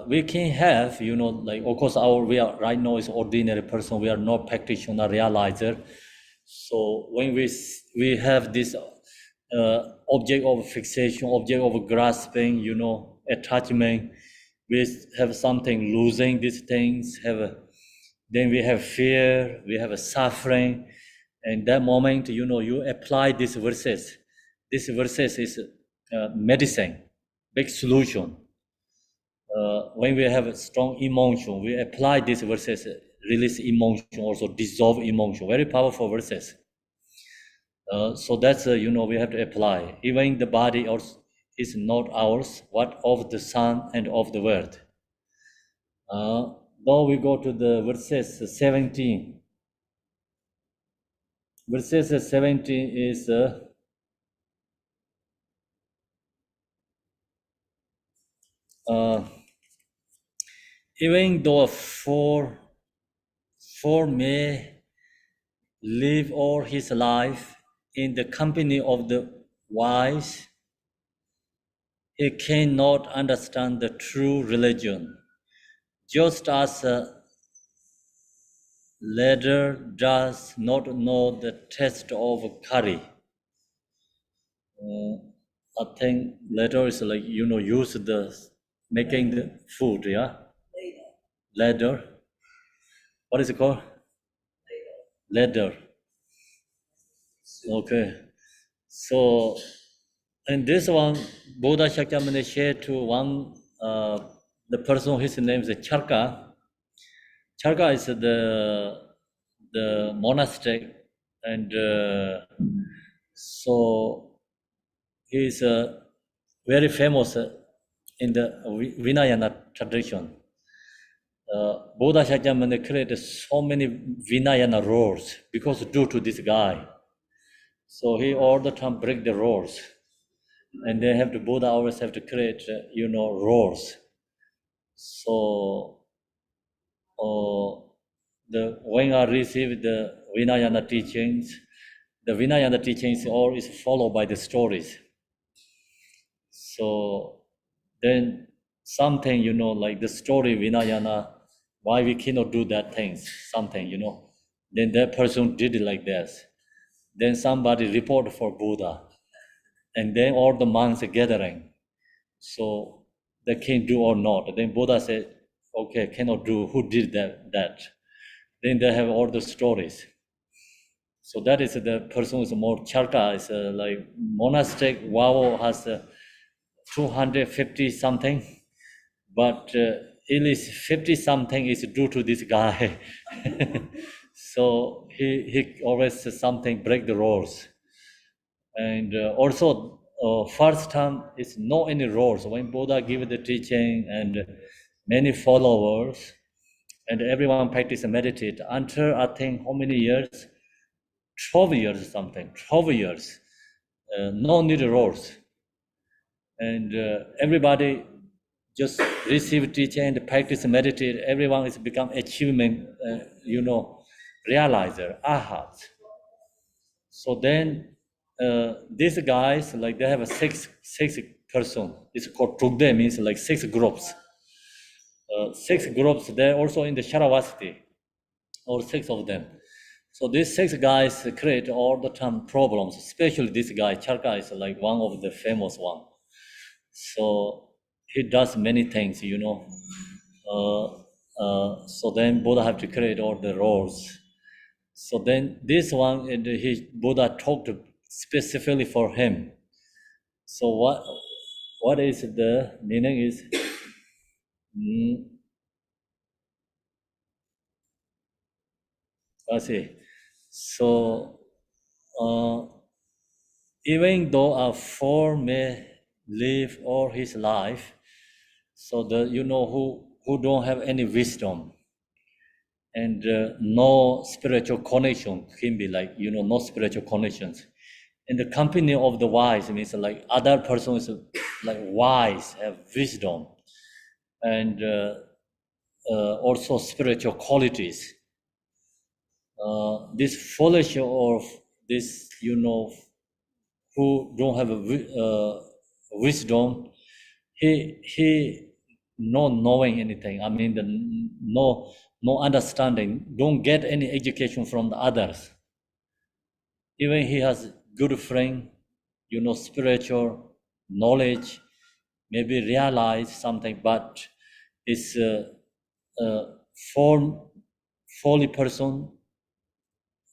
we can have, like of course we are right now is ordinary person, we are not practitioner, realizer. So when we have this object of fixation, object of grasping, attachment, we have something losing these things, then we have fear, we have a suffering, and that moment, you apply these verses. This verses is medicine, big solution. When we have a strong emotion, we apply these verses, release emotion, also dissolve emotion. Very powerful verses. So that's, we have to apply. Even the body also is not ours, but of the Son and of the Word. Now we go to the verses 17. Verses 17 is even though four may live all his life in the company of the wise, he cannot understand the true religion, just as a leader does not know the taste of curry. I think leader is like, use the making the food, yeah? Leader. What is it called? Leader. Okay. So, in this one, Buddha Shakyamuni shared to one, the person, his name is Charka. Charka is the monastery, and so he is very famous in the Vinayana tradition. Buddha Shakyamuni created so many Vinayana rules because due to this guy. So he all the time break the rules, and Buddha always have to create, rules. So when I receive the Vinayana teachings, the Vinayana teachings all is followed by the stories. So then something, like the story Vinayana, why we cannot do that things, something, then that person did it like this. Then somebody report for Buddha, and then all the monks are gathering. So they can do or not. Then Buddha said, okay, cannot do, who did that? Then they have all the stories. So that is the person is more charka, is like monastic vow has 250 something, but at least 50 something is due to this guy. So he always says something break the rules. And also first time is no any rules. When Buddha give the teaching and many followers and everyone practice and meditate until I think how many years, 12 years or something, 12 years, no need rules. And everybody just receive teaching and practice and meditate. Everyone is become achievement, realizer, ahats. So then these guys, like they have a six person. It's called Trugde, means like 6 groups. 6 groups, they're also in the Sharavasti, or 6 of them. So these 6 guys create all the time problems, especially this guy, Charka is like one of the famous one. So he does many things, so then Buddha have to create all the rules. So then this one, and Buddha talked specifically for him. So what is the meaning is, I see. So even though a fool may live all his life, so the who don't have any wisdom and no spiritual connection can be like no spiritual connections. In the company of the wise means like other persons like wise, have wisdom, and also spiritual qualities. This foolish or this who don't have a wisdom, he not knowing anything. I mean, no understanding. Don't get any education from the others. Even he has good friend, spiritual knowledge, maybe realize something, but it's a folly person.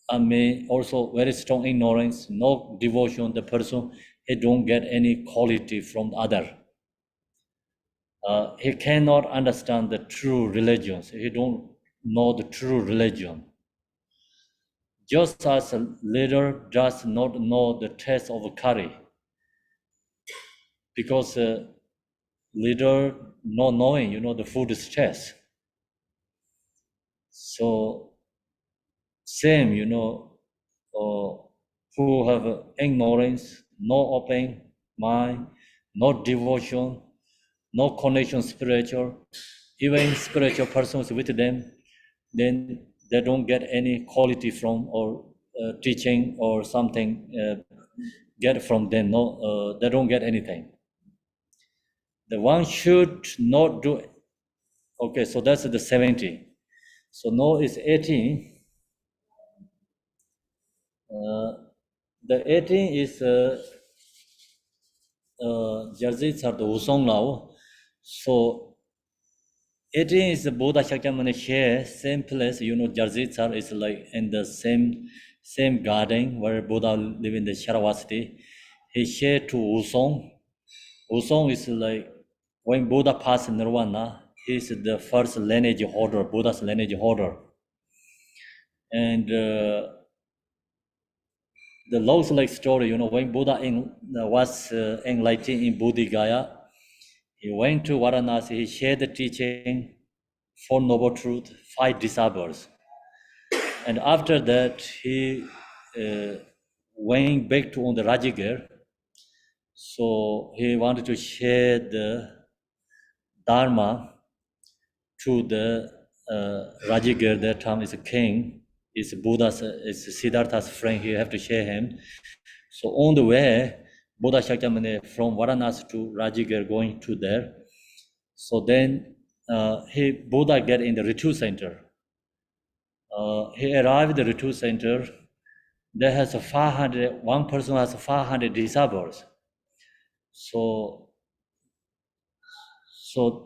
I mean, also very strong ignorance, no devotion. The person, he don't get any quality from the other. He cannot understand the true religions. He don't know the true religion. Just as a leader does not know the taste of curry, because leader not knowing, the food is taste. So same, who have ignorance, no open mind, no devotion, no connection spiritual, even spiritual persons with them, then they don't get any quality from or teaching or something get from them. No, they don't get anything. The one should not do. Okay, so that's the 70. So now is 18. The 18 is Jarzitsar the Usong now. So 18 is the Buddha Shakyamuni here, same place, Jarzitsar is like in the same garden where Buddha live in the Sharavasti. He shared to Usong. Usong is like when Buddha passed Nirvana, he's the first lineage holder, Buddha's lineage holder. And the looks like story, when Buddha was enlightened in Bodhi Gaya, he went to Varanasi, he shared the teaching, 4 Noble Truth, 5 disciples. And after that, he went back to on the Rajigir. So he wanted to share the Dharma to the Rajigir. That time is a king. It's Buddha's, it's Siddhartha's friend. He have to share him. So on the way, Buddha Shakyamuni from Varanasi to Rajigir going to there. So then Buddha get in the retreat center. He arrived at the retreat center. There has 500. One person has 500 disciples. So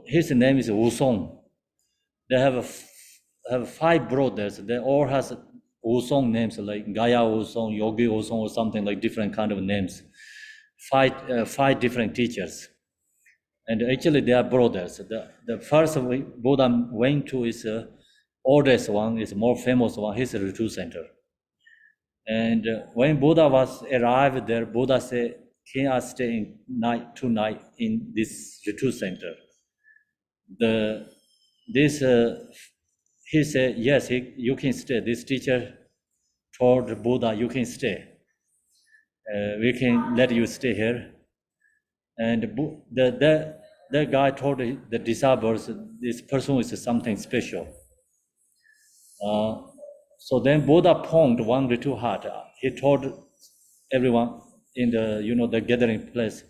his name is Wusong. They have 5 brothers. They all has Wusong names like Gaya Wusong, Yogi Wusong, or something like different kind of names. 5 different teachers. And actually they are brothers. The first Buddha went to is oldest one, is more famous one, his retreat center. And when Buddha was arrived there, Buddha said, can I stay tonight in this retreat center? He said, yes, you can stay. This teacher told Buddha, you can stay. We can let you stay here. And the guy told the disciples, this person is something special. So then Buddha pointed one little hut. He told everyone in the gathering place,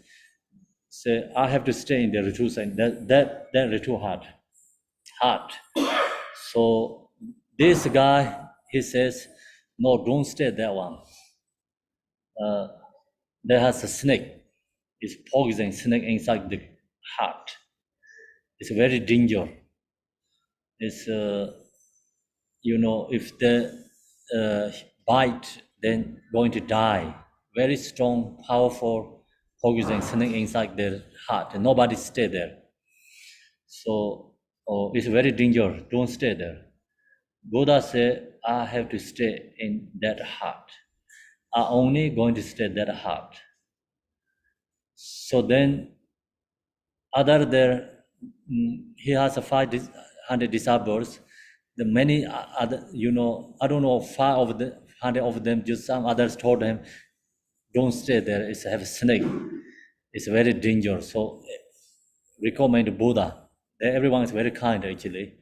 say, I have to stay in the retreat center, that retreat hut. So this guy, he says, no, don't stay that one. There has a snake. It's poison snake inside the hut. It's very dangerous. It's if the bite, then going to die. Very strong, powerful poison snake inside the hut. And nobody stay there. So it's very dangerous. Don't stay there. Buddha said, I have to stay in that hut. I'm only going to stay in that hut. So then, other there, he has 500 disciples. The many other, I don't know, 500 of them, just some others told him, don't stay there, it's have a snake. It's very dangerous. So recommend Buddha. Everyone is very kind actually.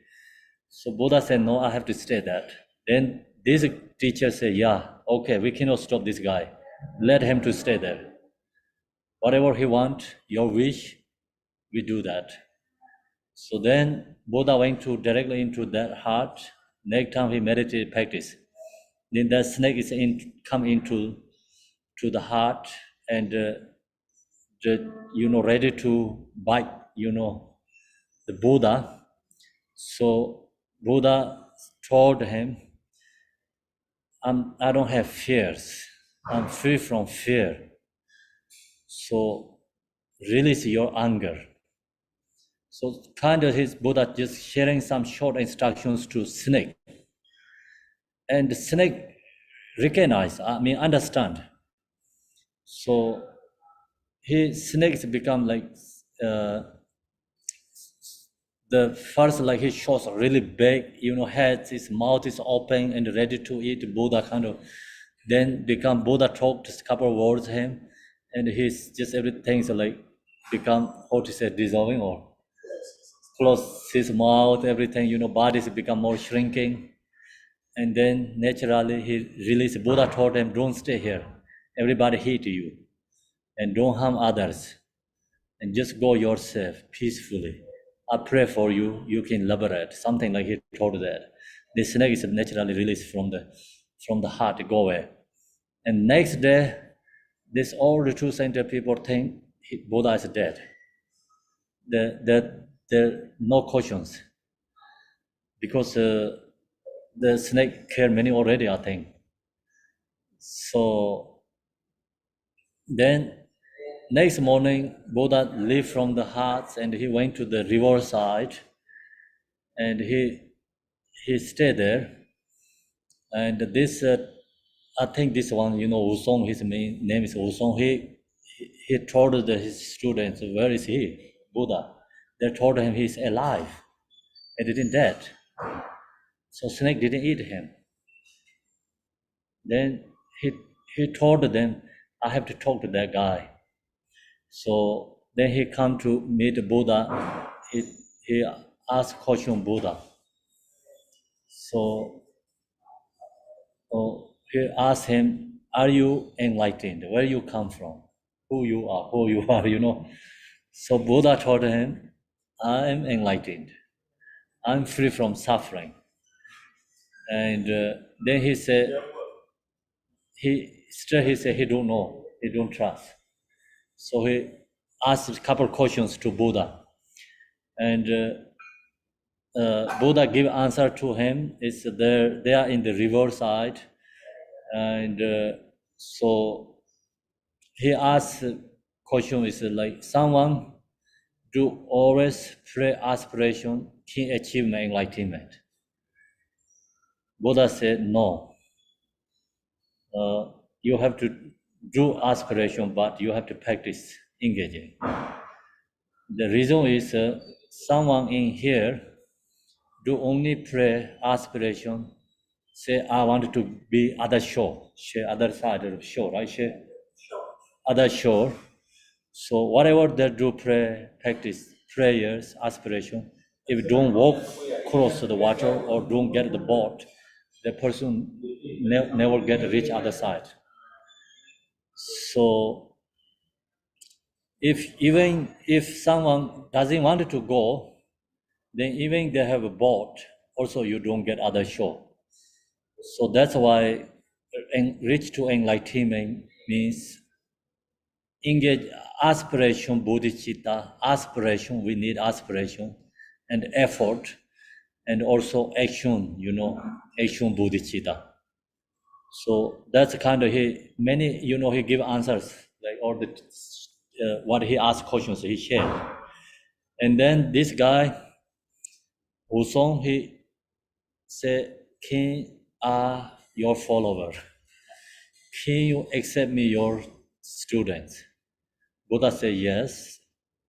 So Buddha said, no, I have to stay there. Then this teacher said, yeah, okay, we cannot stop this guy. Let him to stay there. Whatever he want, your wish, we do that. So then Buddha went directly into that heart. Next time he meditated practice. Then that snake is come into the heart and ready to bite the Buddha. So Buddha told him, I don't have fears. I'm free from fear. So release your anger. So kind of his Buddha just sharing some short instructions to snake. And the snake understand. So snakes become like the first, like he shows really big, head, his mouth is open and ready to eat. Buddha kind of, then become Buddha talked a couple of words to him, and he's just everything's like become, how to say, dissolving or close his mouth, everything, bodies become more shrinking. And then naturally he released. Buddha told him, don't stay here. Everybody hate you. And don't harm others. And just go yourself peacefully. I pray for you, you can liberate. Something like he told that. The snake is naturally released from the heart, go away. And next day, this all retreat center people think Buddha is dead. There are no questions. Because the snake killed many already, I think. So then next morning, Buddha left from the hut and he went to the river side and he stayed there. And this, I think this one, Wusong, his name is Wusong, he told his students, where is he, Buddha? They told him he's alive, he didn't dead. So snake didn't eat him. Then he told them, I have to talk to that guy. So then he come to meet Buddha. He asked question Buddha. So he asked him, are you enlightened? Where you come from? Who you are, So Buddha told him, I am enlightened. I'm free from suffering. And then he said, he said he don't know, he don't trust. So he asked a couple questions to Buddha. And Buddha gave answer to him. It's they are in the river side. And so he asked question is like someone do always pray aspiration, key achievement, enlightenment. Buddha said, no. You have to do aspiration, but you have to practice engaging. The reason is someone in here do only pray aspiration, say, I want to be other shore, share other side of shore, right? Share other shore. So whatever they do pray, practice prayers, aspiration, if don't walk across the water or don't get the boat, the person never get reach other side. So even if someone doesn't want to go, then even they have a boat, also you don't get other shore. So that's why reach to enlightenment means engage aspiration, bodhicitta, aspiration, we need aspiration and effort, and also action, action bodhicitta. So that's kind of many, he give answers, like all the, what he asked questions, he shared. And then this guy, Wusong, he said, can your follower? Can you accept me your students? Buddha said, yes,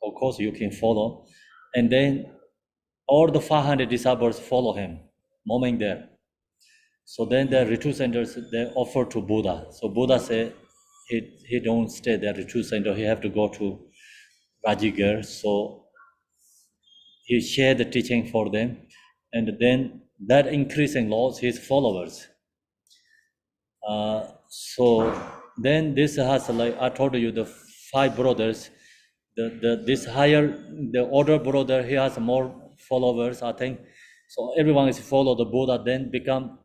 of course you can follow. And then all the 500 disciples follow him, moment there. So then the retreat centers, they offer to Buddha. So Buddha said, he don't stay there retreat center, he have to go to Rajigar. So he shared the teaching for them. And then that increasing lots his followers. So then this has, like I told you, the 5 brothers, this higher, the older brother, he has more followers, I think. So everyone is follow the Buddha, then become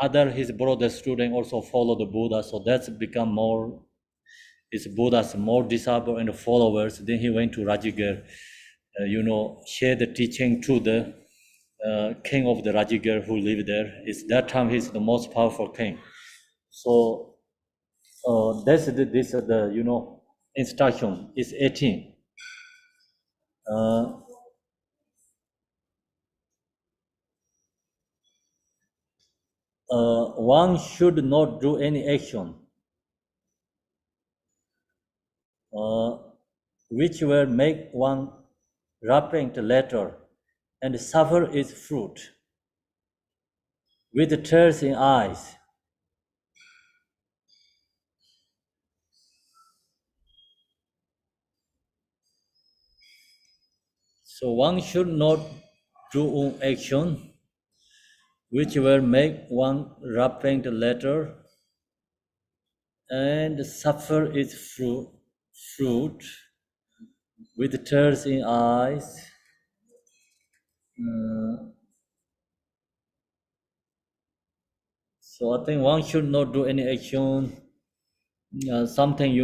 other his brother student also follow the Buddha. So that's become more, his Buddha's more disciple and followers. Then he went to Rajigar, share the teaching to the king of the Rajigar who lived there. It's that time he's the most powerful king. So that's the instruction is 18. One should not do any action which will make one repent later and suffer its fruit with tears in eyes. So one should not do an action which will make one repent later and suffer its fruit with tears in eyes. So I think one should not do any action, something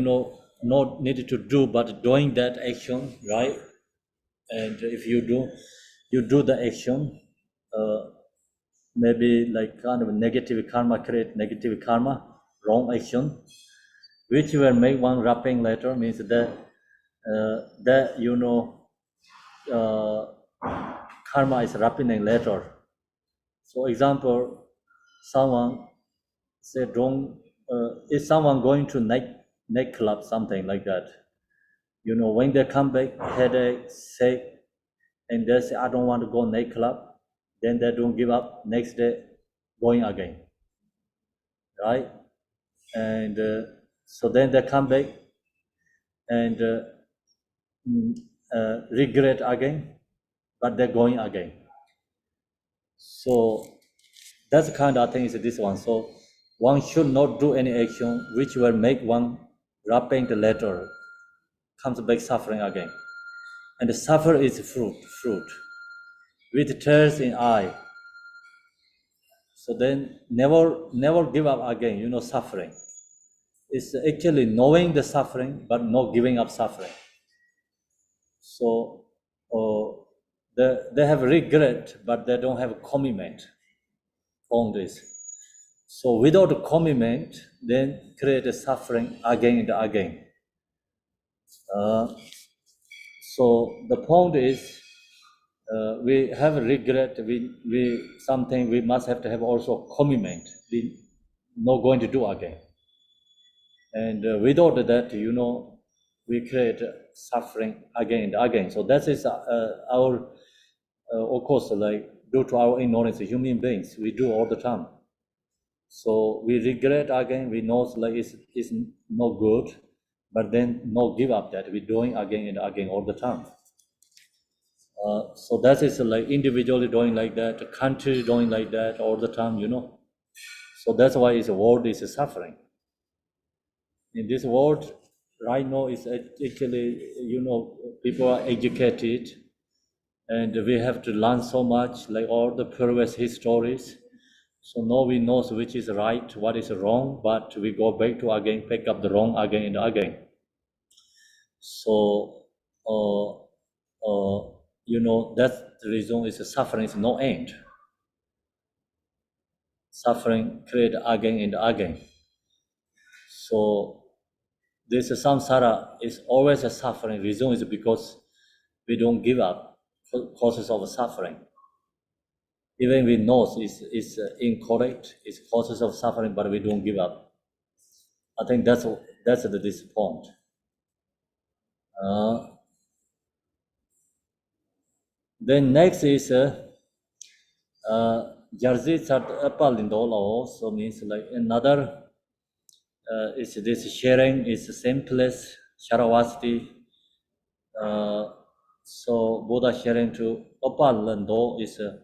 not needed to do, but doing that action, right? And if you do the action, maybe like kind of negative karma, create negative karma, wrong action, which will make one rapping later, means that karma is happening later. So example, someone say is someone going to nightclub, something like that. When they come back, headache, sick, and they say, I don't want to go nightclub, then they don't give up, next day, going again, right? And so then they come back and regret again, but they're going again. So that's kind of thing is this one. So one should not do any action which will make one repent later, comes back suffering again. And suffer is fruit, with tears in eye. So then never give up again, suffering. It's actually knowing the suffering, but not giving up suffering. So they have regret, but they don't have a commitment on this. So without a commitment, then create a suffering again and again. So the point is, we have regret. We something we must have to have also commitment. We not going to do again. And without that, we create suffering again and again. So that is our, of course, like due to our ignorance, human beings, we do all the time. So we regret again. We know like it's not good, but then no give up that we're doing again and again all the time. So that is like individually doing like that, country doing like that all the time, So that's why the world is suffering. In this world, right now, is actually, people are educated, and we have to learn so much, like all the previous histories. So now we know which is right, what is wrong, but we go back to again, pick up the wrong again and again. So, that's the reason is suffering is no end. Suffering create again and again. So this samsara is always a suffering. Reason is because we don't give up causes of suffering. Even we know it's incorrect, it's causes of suffering, but we don't give up. I think that's this point. Then next is Jersey Apalindo, so means like another. Is this sharing is the same place, Sharavasti. So Buddha sharing to Apalindo is a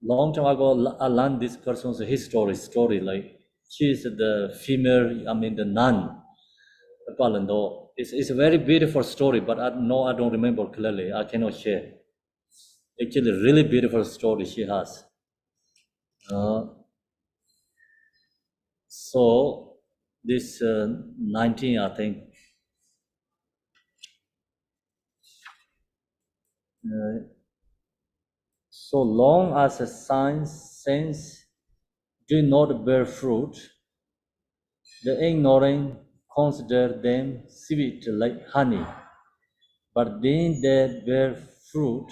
long time ago. I learned this person's story. Like she is the female, the nun. Apalindo. It's a very beautiful story, but I don't remember clearly. I cannot share. Actually, really beautiful story she has. So this 19, I think. So long as a sense do not bear fruit, the ignorant consider them sweet like honey. But when they bear fruit,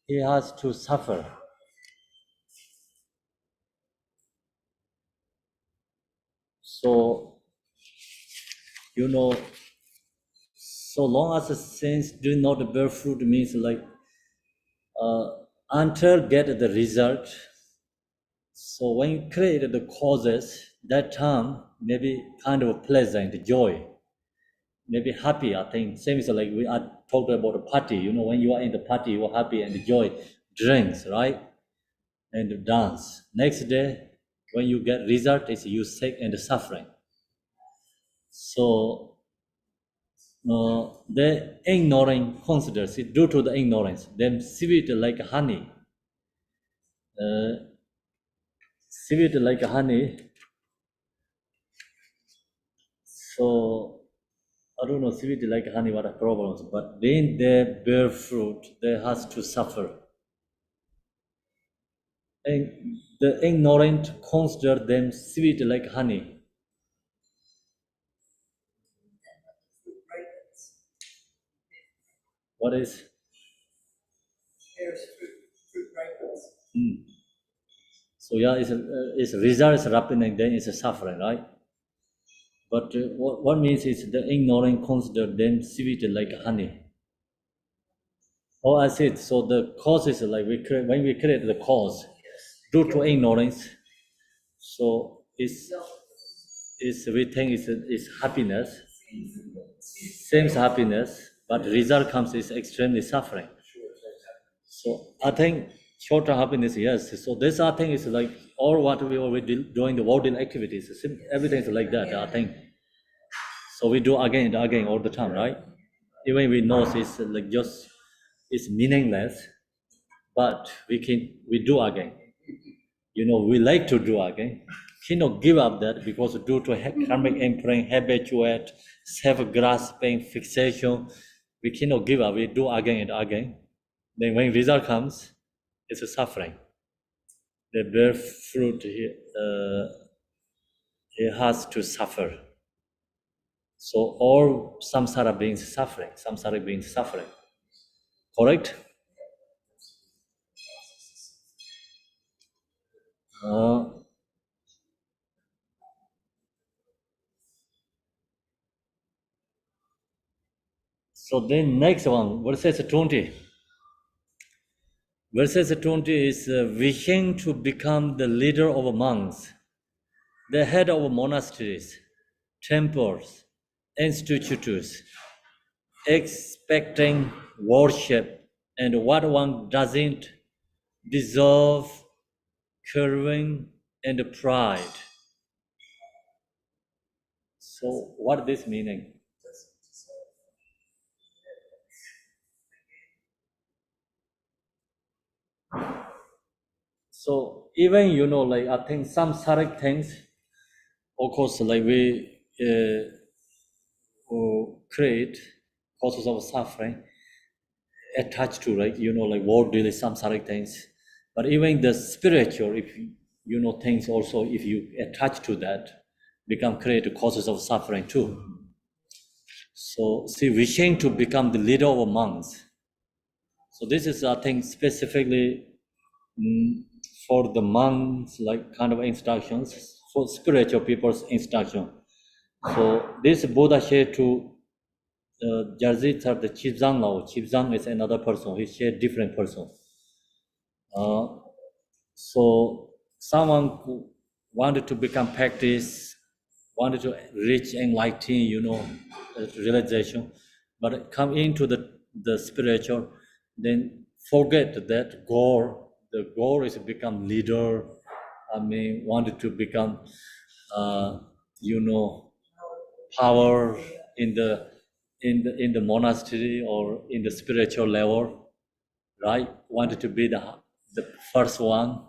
he has to suffer. So, so long as a sense do not bear fruit means like until get the result. So when you create the causes, that time maybe kind of pleasant, joy, maybe happy. I think same is like I talked about a party. When you are in the party, you are happy and joy, drinks, right, and dance. Next day, when you get result, is you sick and suffering. So the ignorant considers it due to the ignorance, them sweet like honey. Sweet like honey. So I don't know, sweet like honey, what are problems, but when they bear fruit, they has to suffer. And the ignorant consider them sweet like honey. What is? So yeah, it's result is happening, then it's a suffering, right? But what means is the ignorant consider them sweet like honey. Oh, I see it. So the cause is like when we create the cause due to ignorance. So we think it's happiness, same happiness, but result comes is extremely suffering. So I think short-term happiness, yes. So this I think is like all what we already doing the worldly activities. Everything is like that. I think. So we do again and again all the time, right? Even we know it's like just it's meaningless, but we do again. We like to do again. Cannot give up that because due to karmic imprinting, habituate, self-grasping, fixation, we cannot give up. We do again and again. Then when result comes, it's a suffering. The bear fruit, he has to suffer. So all samsara beings suffering, correct? So then next one, verses 20. Verses 20 is wishing to become the leader of monks, the head of monasteries, temples, institutes, expecting worship, and what one doesn't deserve, curving and pride. So what this meaning? So even like I think some samsaric things, of course, like we create causes of suffering attached to, right? Like worldly samsaric things. But even the spiritual, if things also, if you attach to that, become create causes of suffering too. So see, wishing to become the leader of monks. So this is, I think, specifically for the monks, like kind of instructions, for spiritual people's instruction. So this Buddha shared to Jarzita, the Chibzang Lao. Chibzang is another person. He shared different person. So someone who wanted to become practice, wanted to reach enlighten, realization, but come into the spiritual, then forget that goal. The goal is to become leader. Wanted to become, power in the monastery or in the spiritual level, right? Wanted to be the first one.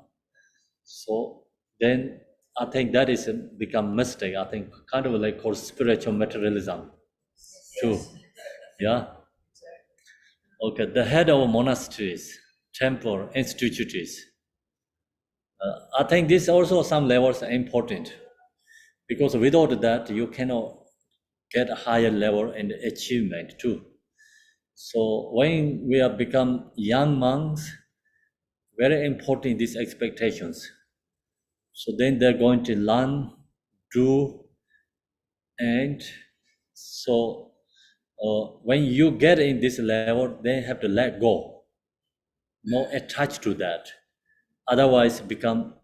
So then I think that is become mistake. I think kind of like called spiritual materialism too. Yeah. Okay. The head of monasteries, temple, institutes. I think this also some levels are important because without that you cannot get a higher level and achievement too. So when we have become young monks, very important these expectations. So then they're going to learn, do, and so when you get in this level, they have to let go, not attached to that. Otherwise, become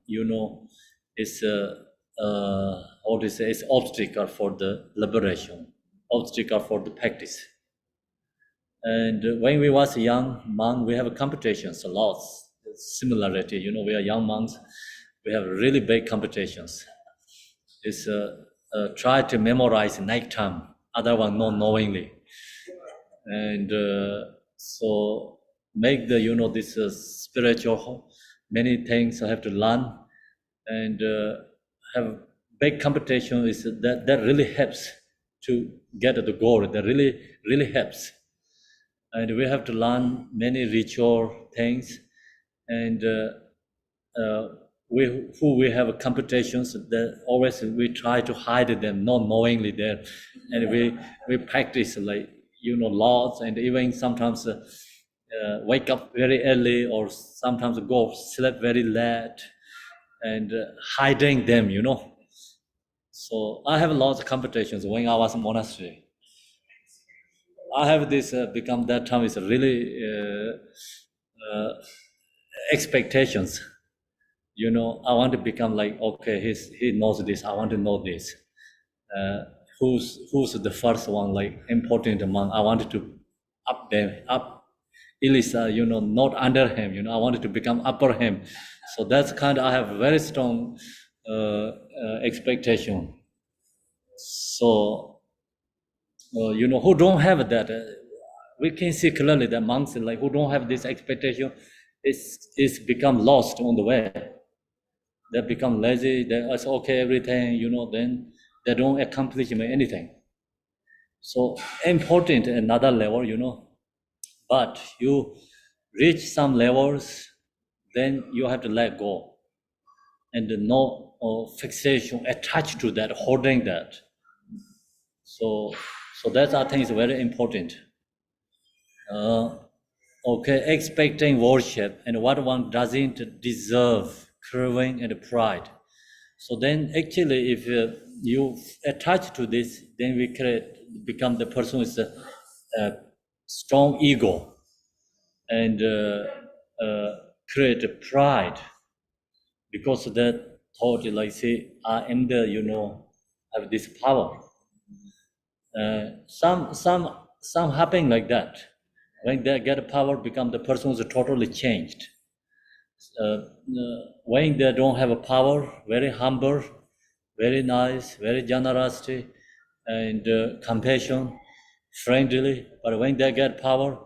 it's how to say, it's obstacle for the liberation, obstacle for the practice. And when we was young monk, we have competitions a lot. Similarity, we are young monks. We have really big competitions. It's try to memorize night time, other one not knowingly, and so make the this spiritual many things I have to learn, and have big competition is that really helps to get the goal. That really helps, and we have to learn many ritual things, and we have competitions that always we try to hide them not knowingly there, and we practice like laws, and even sometimes wake up very early or sometimes go sleep very late and hiding them. So I have lots of competitions when I was in monastery. I have this become that time is really expectations. I want to become like, okay, he knows this, I want to know this. Who's the first one, like important among, I wanted to up them, up Elisa, not under him, I wanted to become upper him. So that's kind of, I have very strong expectation. So, who don't have that, we can see clearly that monks like who don't have this expectation is become lost on the way. They become lazy, it's okay, everything, then they don't accomplish anything. So important another level, but you reach some levels, then you have to let go. And no fixation attached to that, holding that. So that I think is very important. Okay, expecting worship and what one doesn't deserve, craving and pride. So then actually if you attach to this, then we become the person with a strong ego and create a pride because of that thought, like say, I am the, have this power. Some happen like that. When they get power, become the person who's totally changed. When they don't have a power, very humble, very nice, very generosity, and compassion, friendly. But when they get power,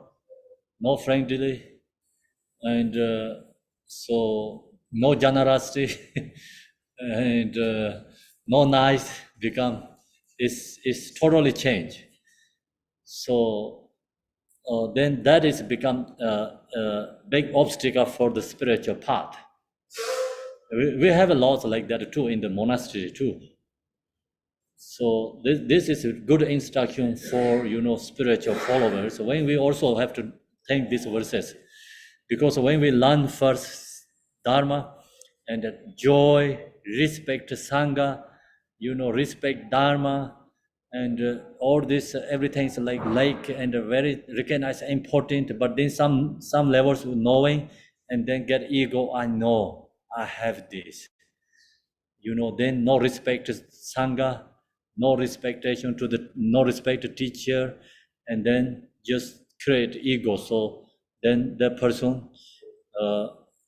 no friendly, and so no generosity, and no nice, become is totally changed. So then that is become a big obstacle for the spiritual path. We have a lot like that too in the monastery too. So this is a good instruction for spiritual followers. When we also have to think these verses, because when we learn first Dharma and joy, respect Sangha, respect Dharma, and all this everything is like and very recognized important. But then some levels of knowing, and then get ego. I know I have this. Then no respect to Sangha, no respect to teacher, and then just create ego. So then the person,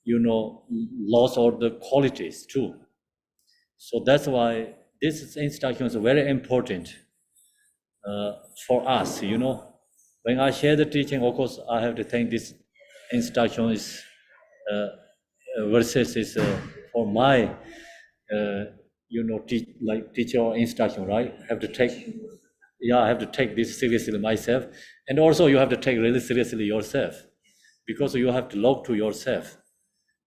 lost all the qualities too. So that's why this instruction is very important for us. When I share the teaching, of course, I have to think this instruction is verses is for my teacher or instruction, right? I have to take this seriously myself, and also you have to take really seriously yourself, because you have to look to yourself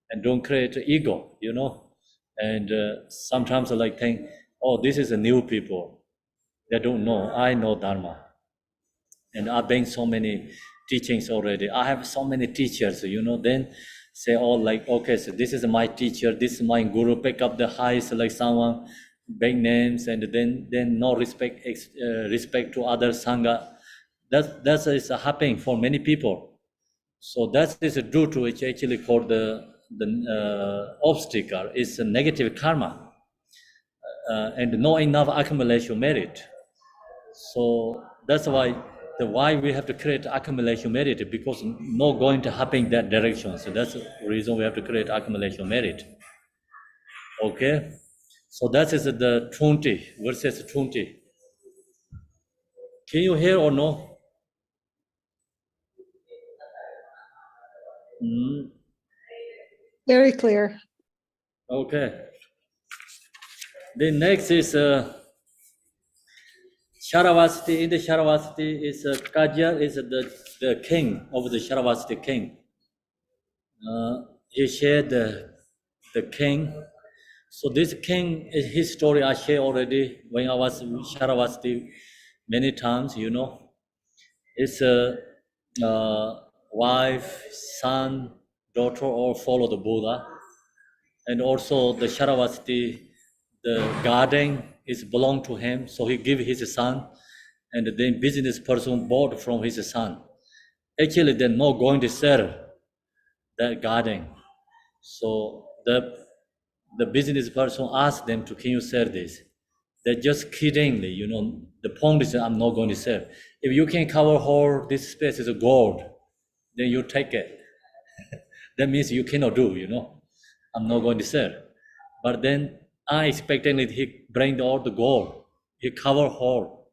and don't create ego, and sometimes I think, oh, this is a new people, they don't know, I know Dharma, and I've been so many teachings already. I have so many teachers, then say, oh, okay, so this is my teacher, this is my guru, pick up the highest, like someone, big names, and then no respect to other Sangha. That is happening for many people. So that is due to which actually called the obstacle, is a negative karma, and no enough accumulation merit. So that's why we have to create accumulation merit, because no going to happen in that direction. So that's the reason we have to create accumulation merit. Okay, so that is the 20 verses 20. Can you hear or no? Very clear. Okay. The next is Sharavasti. In the Sharavasti is Kajya is the king of the Sharavasti king. He shared the king. So this king, his story I share already when I was in Sharavasti many times, It's a wife, son, daughter all follow the Buddha. And also the Sharavasti, the garden is belong to him, so he give his son, and then business person bought from his son. Actually, they're not going to sell that garden. So the business person asked them to, can you sell this? They're just kiddingly, the point is I'm not going to sell. If you can cover whole this space is gold, then you take it. That means you cannot do, I'm not going to sell. But then I expected that he bring all the gold. He cover whole.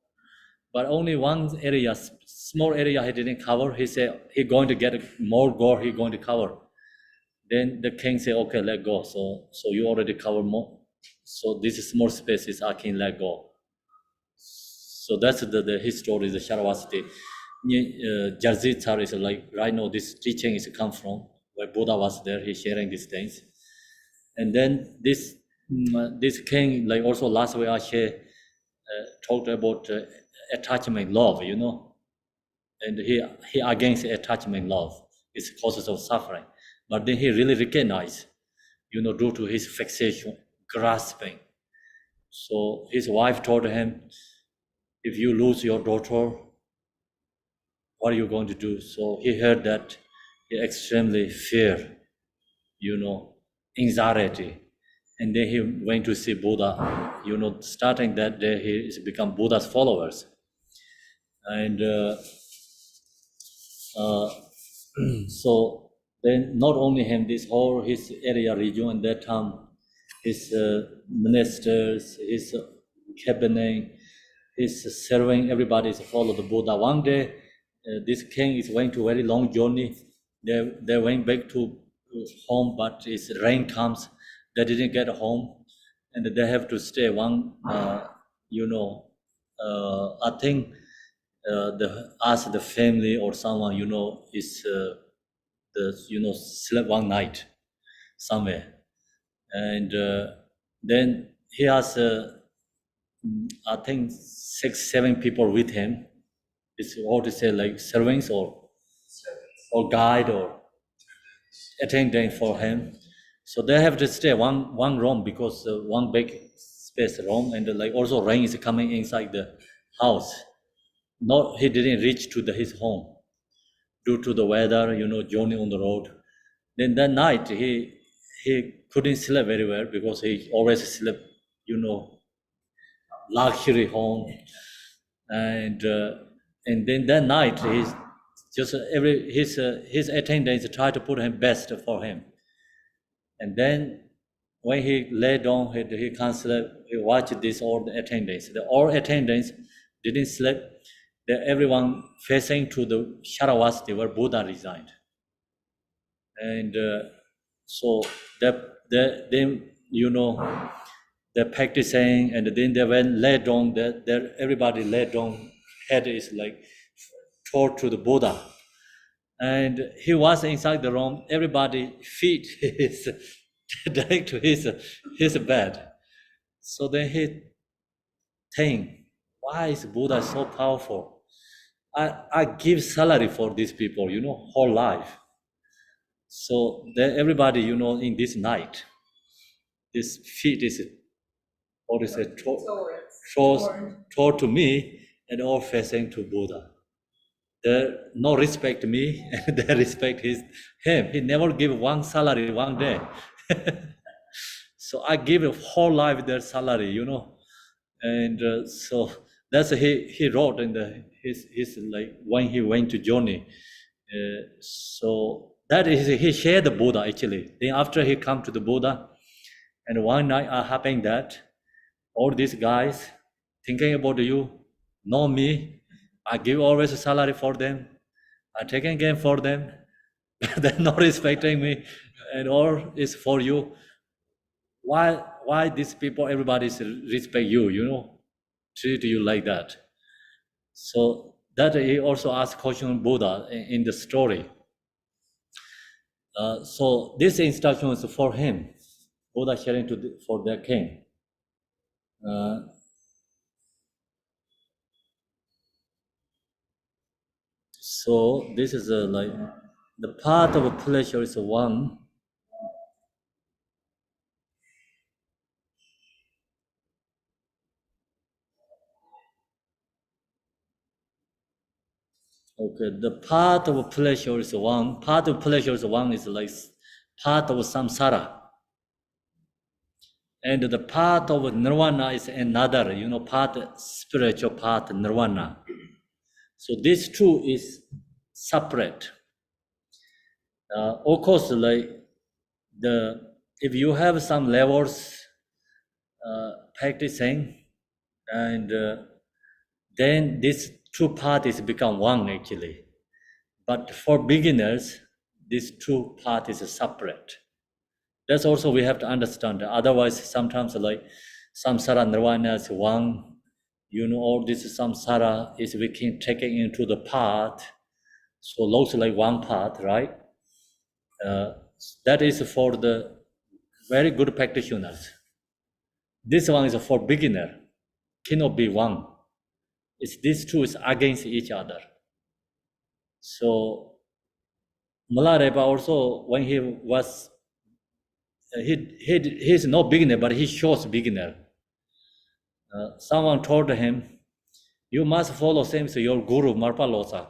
But only one area, small area he didn't cover. He said he going to get more gold, he going to cover. Then the king said, okay, let go. So you already cover more. So this is small spaces I can let go. So that's the history, the Sharavasti. Jarzitsar is like, right now this teaching is come from, where Buddha was there, he's sharing these things. And then this king, like also last week I shared, talked about attachment love, you know, and he against attachment love. It's causes of suffering. But then he really recognized, you know, due to his fixation, grasping. So his wife told him, if you lose your daughter, what are you going to do? So he heard that he extremely fear, you know, anxiety. And then he went to see Buddha. You know, starting that day, he has become Buddha's followers. And so then not only him, this whole his area region at that time, his ministers, his cabinet, his serving, everybody is follow the Buddha. One day, this king is going to a very long journey. They went back to home, but it's rain comes. They didn't get home, and they have to stay one. You know, I think ask the family or someone, you know, is slept one night somewhere, and then he has I think 6-7 people with him. It's all to say like servants or guide or attendant for him. So they have to stay one room because one big space room, and like also rain is coming inside the house. Not he didn't reach to his home due to the weather, you know, journey on the road. Then that night he couldn't sleep very well because he always slept, you know, luxury home, and then that night he's just his attendants try to put him best for him, and then when he lay down, he can't sleep. He watched this all the attendants. All attendants didn't sleep. Everyone facing to the Sharavasti where Buddha resigned, and so they you know, they're practicing, and then they went lay down. Everybody lay down. Head is like toward to the Buddha, and he was inside the room. Everybody feet is direct to his bed. So then he think, why is Buddha so powerful? I give salary for these people, you know, whole life. So everybody, you know, in this night, this feet is, what is it, toward to me, and all facing to Buddha. They no respect me, and they respect him. He never give one salary one day. So I give a whole life their salary, you know, and so that's he wrote in his like when he went to journey. So that is he shared the Buddha actually. Then after he come to the Buddha, and one night happened that all these guys thinking about you, know me. I give always a salary for them. I taking game for them. They're not respecting me, and all is for you. Why these people, everybody respect you, you know, treat you like that? So that he also asked question Buddha in the story. So this instruction is for him. Buddha sharing for their king. So this is like the path of pleasure is one. Okay, the path of pleasure is one. Path of pleasure is one is like path of samsara. And the path of nirvana is another, you know, path, spiritual path, nirvana. So these two is separate. Of course, like if you have some levels practicing, and then these two paths become one actually. But for beginners, these two paths is separate. That's also we have to understand. Otherwise, sometimes like samsara nirvana is one, you know, all this samsara is we can take it into the path. So looks like one path, right? That is for the very good practitioners. This one is for beginner. cannot be one. It's these two is against each other. So Milarepa also, when he was, he's no beginner, but he shows beginner. Someone told him, you must follow same as your guru Marpalosa.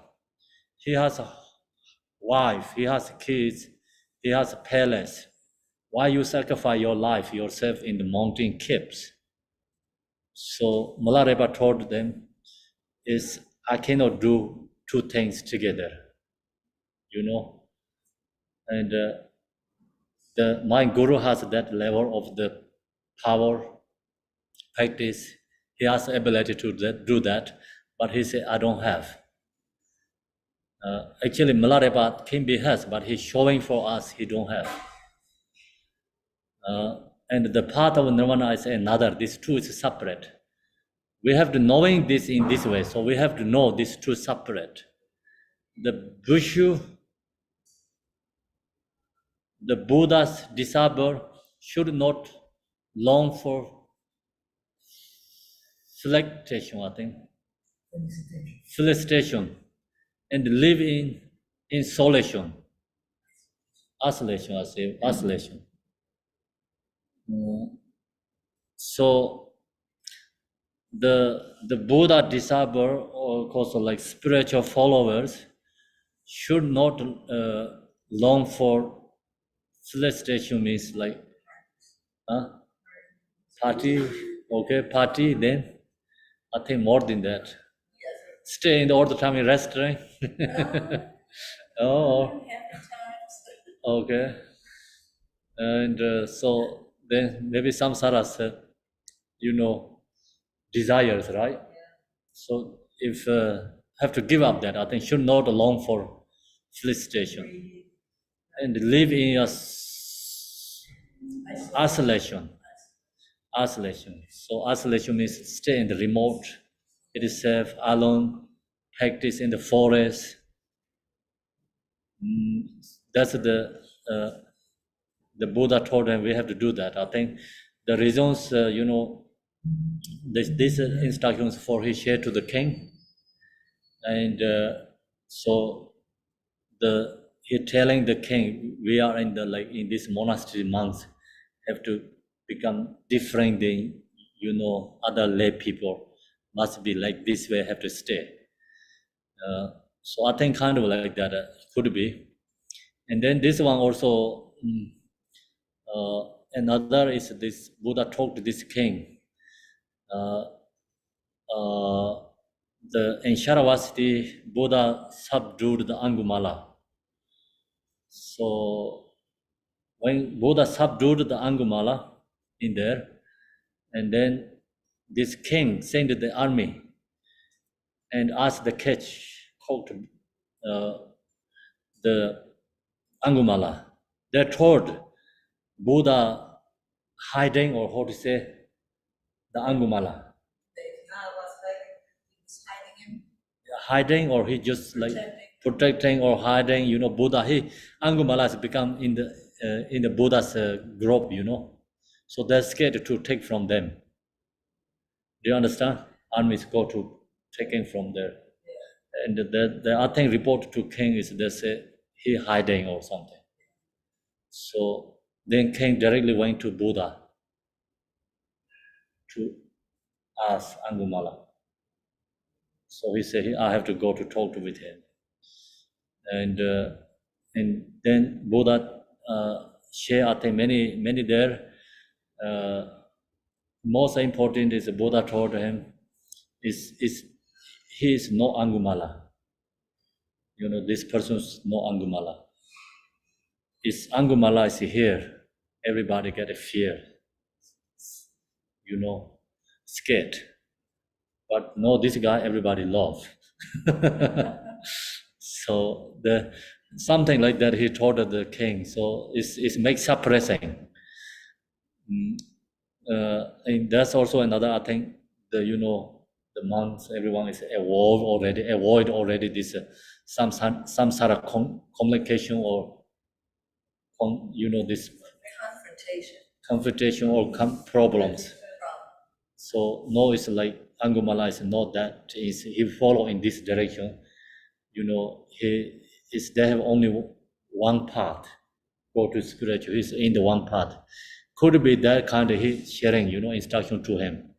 He has a wife, he has kids, he has a palace. Why you sacrifice your life yourself in the mountain caves? So Milarepa told them, is I cannot do two things together, you know. And my guru has that level of the power, practice. He has the ability to do that, but he said, I don't have. Actually, Milarepa Kimbi has, but he's showing for us he don't have. And the path of nirvana is another. These two is separate. We have to knowing this in this way, so we have to know these two separate. The Bhikshu, the Buddha's disciple should not long for felicitation, I think. Felicitation. And live in isolation. Isolation, I say, isolation. So the Buddha disciple, or also like spiritual followers, should not long for felicitation. Means like party, okay, party. Then I think more than that. Stay in all the time in restaurant. Oh, okay. And so then maybe samsaras, desires, right? So if have to give up that, I think should not long for felicitation and live in isolation. Isolation. So isolation means stay in the remote, it is safe, alone, practice in the forest. That's the Buddha told them we have to do that. I think the reasons, these instructions for he shared to the king, and so he telling the king, we are in in this monastery, monks have to become different than other lay people. Must be like this way, have to stay. So I think kind of like that could be. And then this one also, another is this Buddha talked to this king. In Sharavasti, Buddha subdued the Angumala. So when Buddha subdued the Angumala in there, and then this king sent the army and asked the catch, called the Angumala. They're told Buddha hiding, or how to say, the Angumala. Hiding, or he just like protecting or hiding, Buddha. Angumala has become in the Buddha's group, So they're scared to take from them. Do you understand? Armies go to taking from there. And the I think report to king is they say he hiding or something. So then king directly went to Buddha to ask Angumala. So he said, I have to go to talk with him. And then Buddha share, I think many there. Most important is Buddha told him, he is no Angumala. This person's no Angumala. Is Angumala is here, everybody get a fear, scared. But no, this guy everybody love. So something like that he told the king. So it makes suppressing. And that's also another, I think, the monks, everyone is avoid already this some sort of communication or this confrontation or problems. So no, it's like Angumala is not that. He follow in this direction. They have only one path. Go to spiritual. He's in the one path. Could be that kind of he sharing, instruction to him.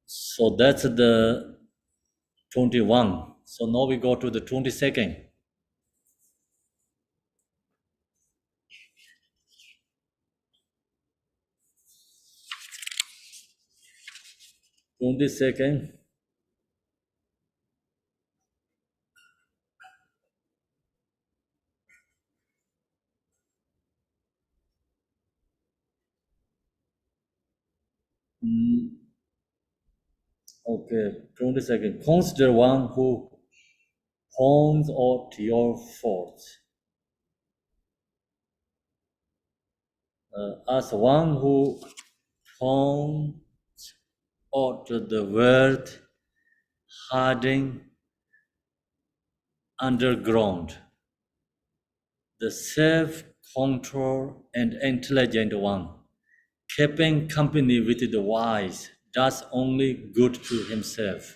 So that's the 21. So now we go to the 22nd. Okay, 22nd. Consider one who points out your faults as one who points out the word hiding underground. The self-control and intelligent one, keeping company with the wise, does only good to himself.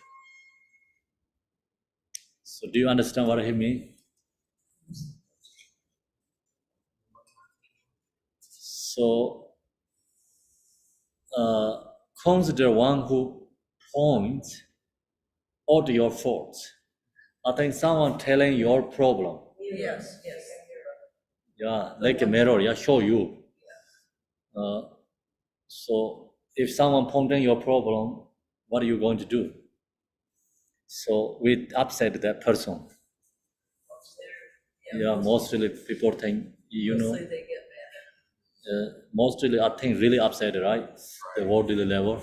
So do you understand what I mean? So consider one who points out your faults. I think someone telling your problem. Yes. Yeah, like a mirror, show you. So if someone pointing your problem, what are you going to do? So we upset that person. Yeah, mostly people think, Mostly they get mad. mostly I think really upset, right? The worldly level.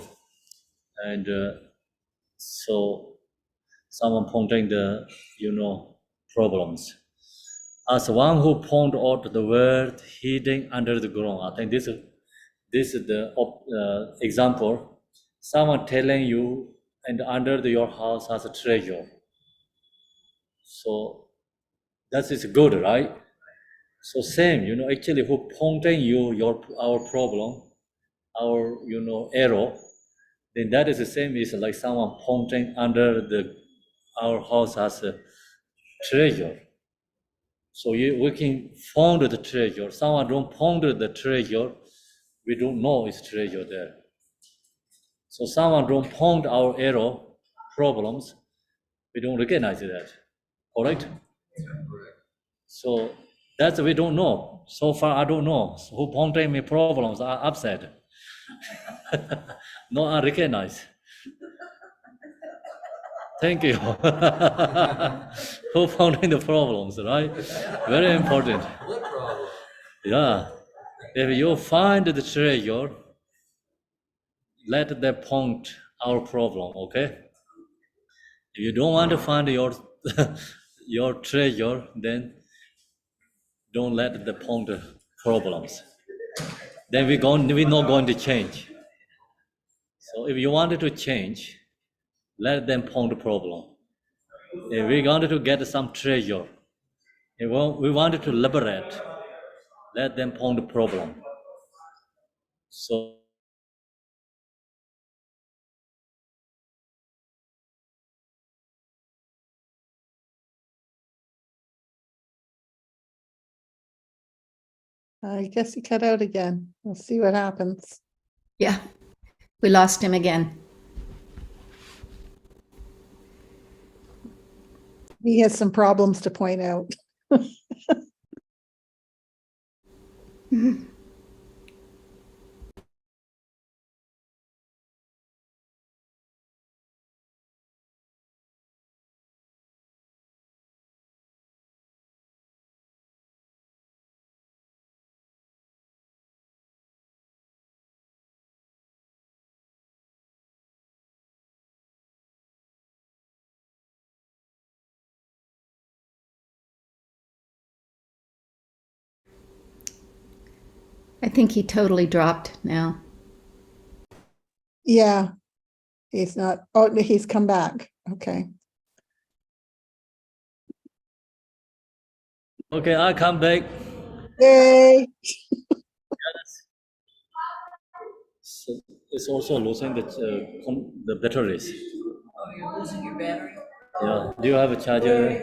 And so someone pointing the, problems. As one who point out the word hidden under the ground. I think this is the example. Someone telling you, and under your house has a treasure. So that is good, right? So same, actually who pointing you our problem, our error, then that is the same is like someone pointing under our house as a treasure. So we can find the treasure. Someone don't find the treasure, we don't know it's treasure there. So someone don't point our error, problems, we don't recognize that. Correct? So that's we don't know. So far I don't know. So who pointing me problems are upset. No, I recognize. Thank you. Who pointing the problems, right? Very important. What problem? Yeah. If you find the treasure, let them point our problem, okay? If you don't want to find your your treasure, then don't let the point problems. Then we're not going to change. So if you wanted to change, let them point the problem. If we wanted to get some treasure, if we wanted to liberate, let them point the problem. So I guess he cut out again. We'll see what happens. Yeah, we lost him again. He has some problems to point out. I think he totally dropped now. Yeah, he's not. Oh, he's come back. Okay. okay, I come back. Yay. it's also losing the batteries. Oh, you're losing your battery? Yeah. Do you have a charger?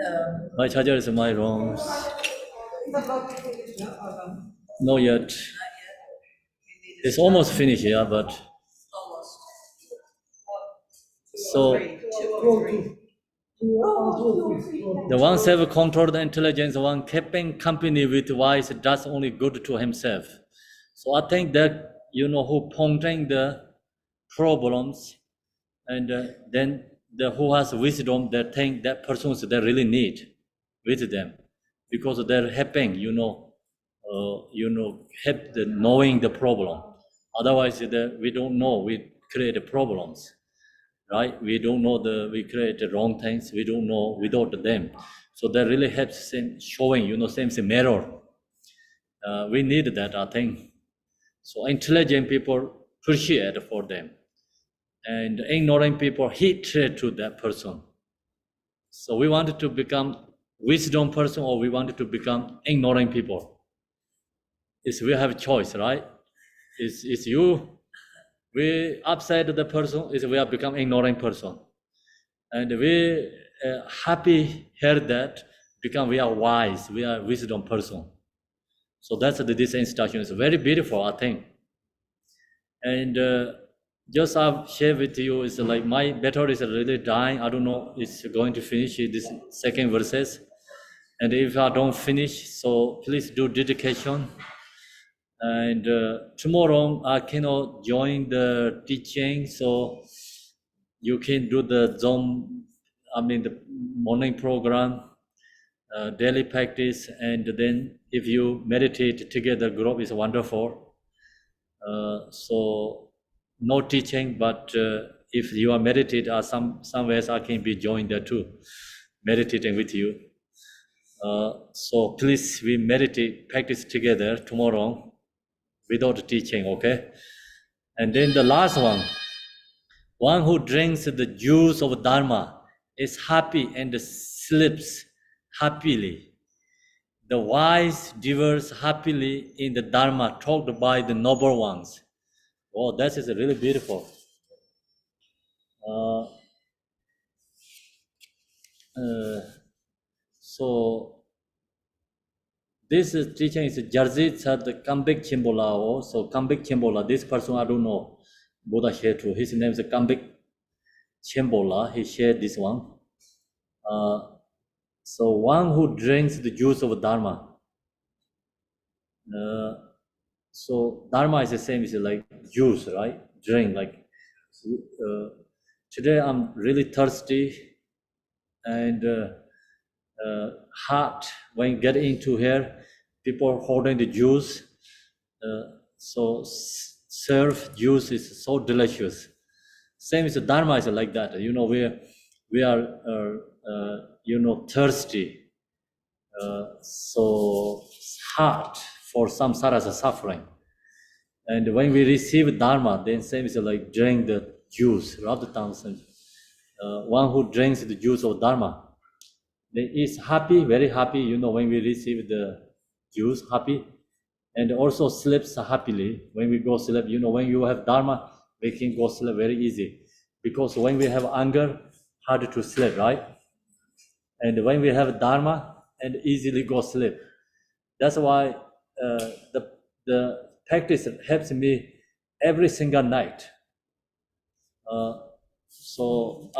Um, My charger is in my room. No yet. not yet. You need to It's start almost finished, yeah, but almost. so 2 or 3. the one self-controlled intelligence, one keeping company with wise, does only good to himself. So I think that, who pointing the problems, and then who has wisdom, that think that persons they really need with them, because they're helping, help the knowing the problem. Otherwise, we don't know, we create problems, right? We don't know we create the wrong things. We don't know without them. So that really helps in showing, same mirror. We need that, I think. So intelligent people appreciate for them, and ignorant people hatred to that person. So we wanted to become wisdom person, or we wanted to become ignorant people. We have a choice, right? It's you. We upside the person is we have become ignorant person, and we happy hear that become we are wise, we are wisdom person. So that's this instruction is very beautiful, I think. And just I've shared with you is like my battery is really dying. I don't know it's going to finish this second verses. And if I don't finish, so please do dedication. And tomorrow I cannot join the teaching, so you can do the Zoom, the morning program, daily practice, and then if you meditate together, group is wonderful. So no teaching, but if you are meditate, somewhere I can be joined there too, meditating with you. So please, we meditate, practice together tomorrow without teaching, okay? And then the last one who drinks the juice of Dharma is happy and sleeps happily. The wise dwells happily in the Dharma taught by the noble ones. Oh, that is really beautiful. So this teaching is Jarzit said the Kambik Chimbola. So Kambik Chimbola, this person I don't know, Buddha shared too. His name is Kambik Chimbola. He shared this one. So one who drinks the juice of Dharma. So Dharma is the same as like juice, right? Drink like. Today I'm really thirsty, and hot when you get into here, people holding the juice. So serve juice is so delicious. Same as the Dharma is like that. We are thirsty. So hot for samsara's suffering. And when we receive Dharma, then same is like drink the juice, rather than one who drinks the juice of Dharma, then is happy, very happy, when we receive the juice, happy, and also sleeps happily. When we go sleep, when you have Dharma, we can go sleep very easy. Because when we have anger, hard to sleep, right? And when we have Dharma, and easily go sleep. That's why the practice helps me every single night. So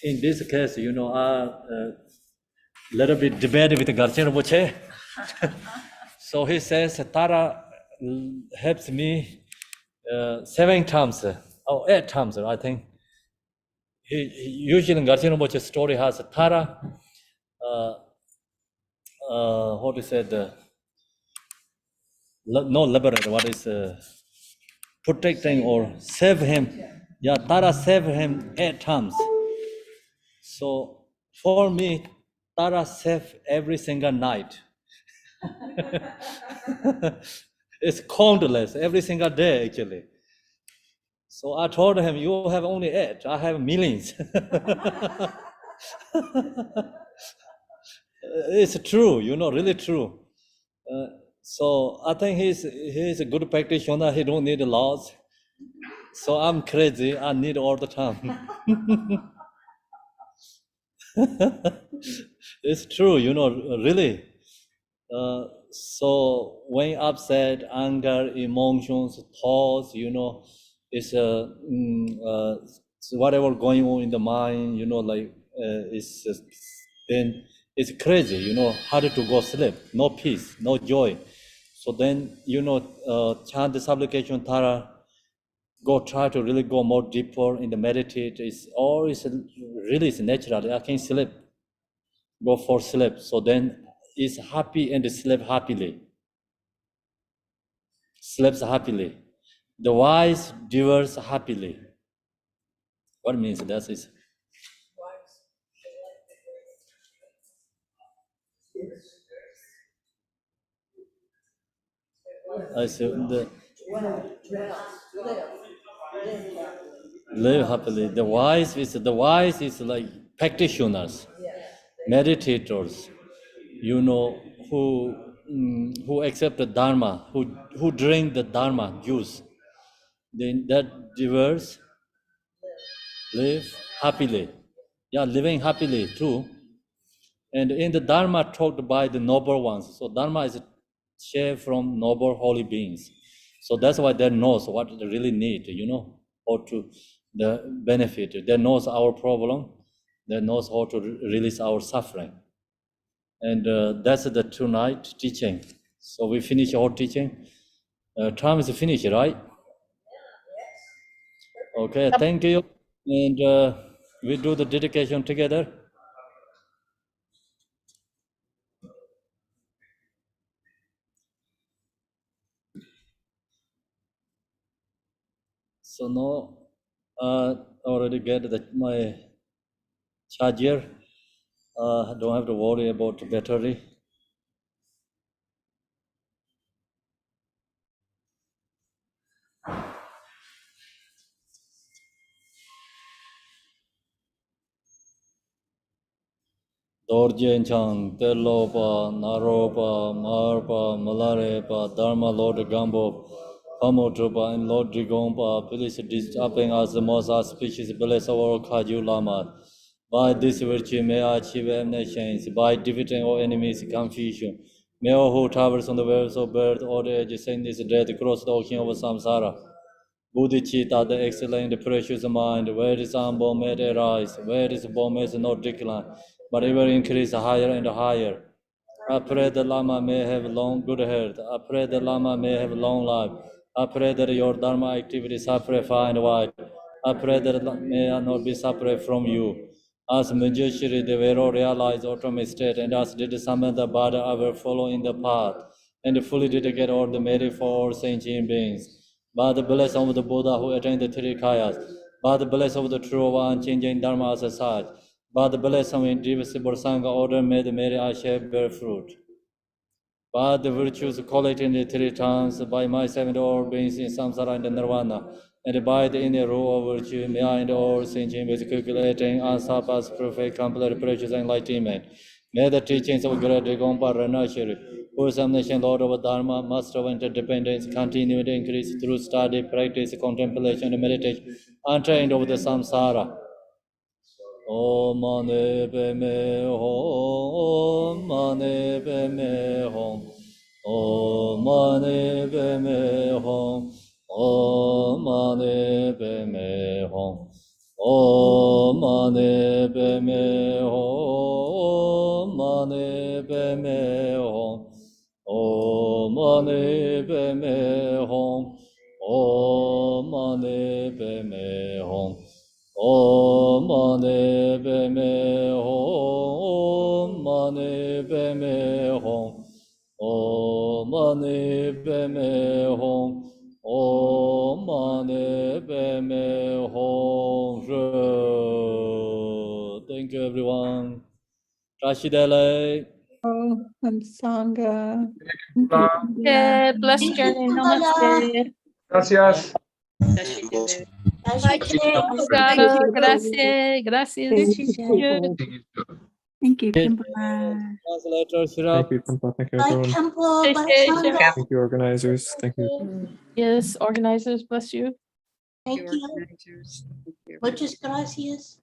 in this case, little bit debate with Garchen Rinpoche. So he says Tara helps me 7 times, or 8 times, I think. Usually in Garchen Rinpoche's story has Tara, what is it? No liberate, what is protecting or save him. Yeah, Tara saved him 8 times. So for me, Tara saved every single night. It's countless, every single day actually. So I told him, you have only 8, I have millions. It's true, really true. So I think he's a good practitioner. He don't need laws. So I'm crazy. I need all the time. It's true, really. So when upset, anger, emotions, thoughts, it's so whatever going on in the mind, it's just, then it's crazy, harder to go sleep, no peace, no joy. So then, chant the supplication Tara, go try to really go more deeper in the meditate. It's always really it's natural. I can sleep, go for sleep. So then it's happy and sleep happily. Sleeps happily. The wise divorce happily. What means that is? I said live happily. The wise is like practitioners, meditators, who accept the Dharma, who drink the Dharma juice. Then that divorce live happily. Yeah, living happily too. And in the Dharma taught by the noble ones. So Dharma is shared from noble holy beings. So that's why they knows what they really need, or to the benefit. They knows our problem. They knows how to release our suffering. And that's the tonight teaching. So we finish our teaching. Time is finished, right? Okay, thank you. And we do the dedication together. So now, already get my charger. Don't have to worry about the battery. Dorjen Chang, Telopa, Naropa, Marpa, Malarepa, Dharma Lord Gambo, Pamotropa, and Lord Drigompa, please disturbing us the most auspicious bless our Kaju Lama. By this virtue may I achieve omniscience, by defeating all enemies, confusion. May all who travels on the waves of birth, old age, sickness, death, cross the ocean of samsara. Bodhicitta, the excellent, precious mind, where is humble may it rise, where is born may not decline, but ever increase higher and higher. I pray the Lama may have long good health. I pray the Lama may have long life. I pray that your Dharma activities separate far and wide. I pray that may I not be separate from you. As Manjushri, the Vero realized ultimate state, and as did Samantha Bada, I will follow in the path and fully dedicate all the merit for all sentient beings. By the blessing of the Buddha who attained the three kayas, by the blessing of the true one changing Dharma as such, by the blessing of indivisible Sangha order, may the merit I share bear fruit. By the virtues collected in the three times, by myself and all beings in samsara and nirvana, and by the inner rule of virtue, may I and all sentient beings calculating unsurpassed perfect, complete, precious enlightenment. May the teachings of great Rigompa Ranashiri, who is omniscient Lord of Dharma, master of interdependence, continue to increase through study, practice, contemplation, and meditation, untrained over the samsara. Om mani padme hum, mani padme hum, Om mani padme hum, Om mani padme hum, Om mani padme hum, mani padme hum, Om mani padme hum, Om mani padme hum. Om mani padme hum, mani padme hum, Om mani padme hum, Om mani padme hum. Thank you, everyone. Rashidale. Oh, and Sangha. Blessed journey. Namaste. Gracias. Obrigada. Gracias. Gracias. Thank you. Thank you, Yes, Khenpo. Translator Thank Shirab. you, Khenpo. Thank you, Bye, everyone. Khenpo. Bye, Sangha. Thank you, organizers. Thank you. Yes, organizers, bless you. Thank you. Muchas gracias.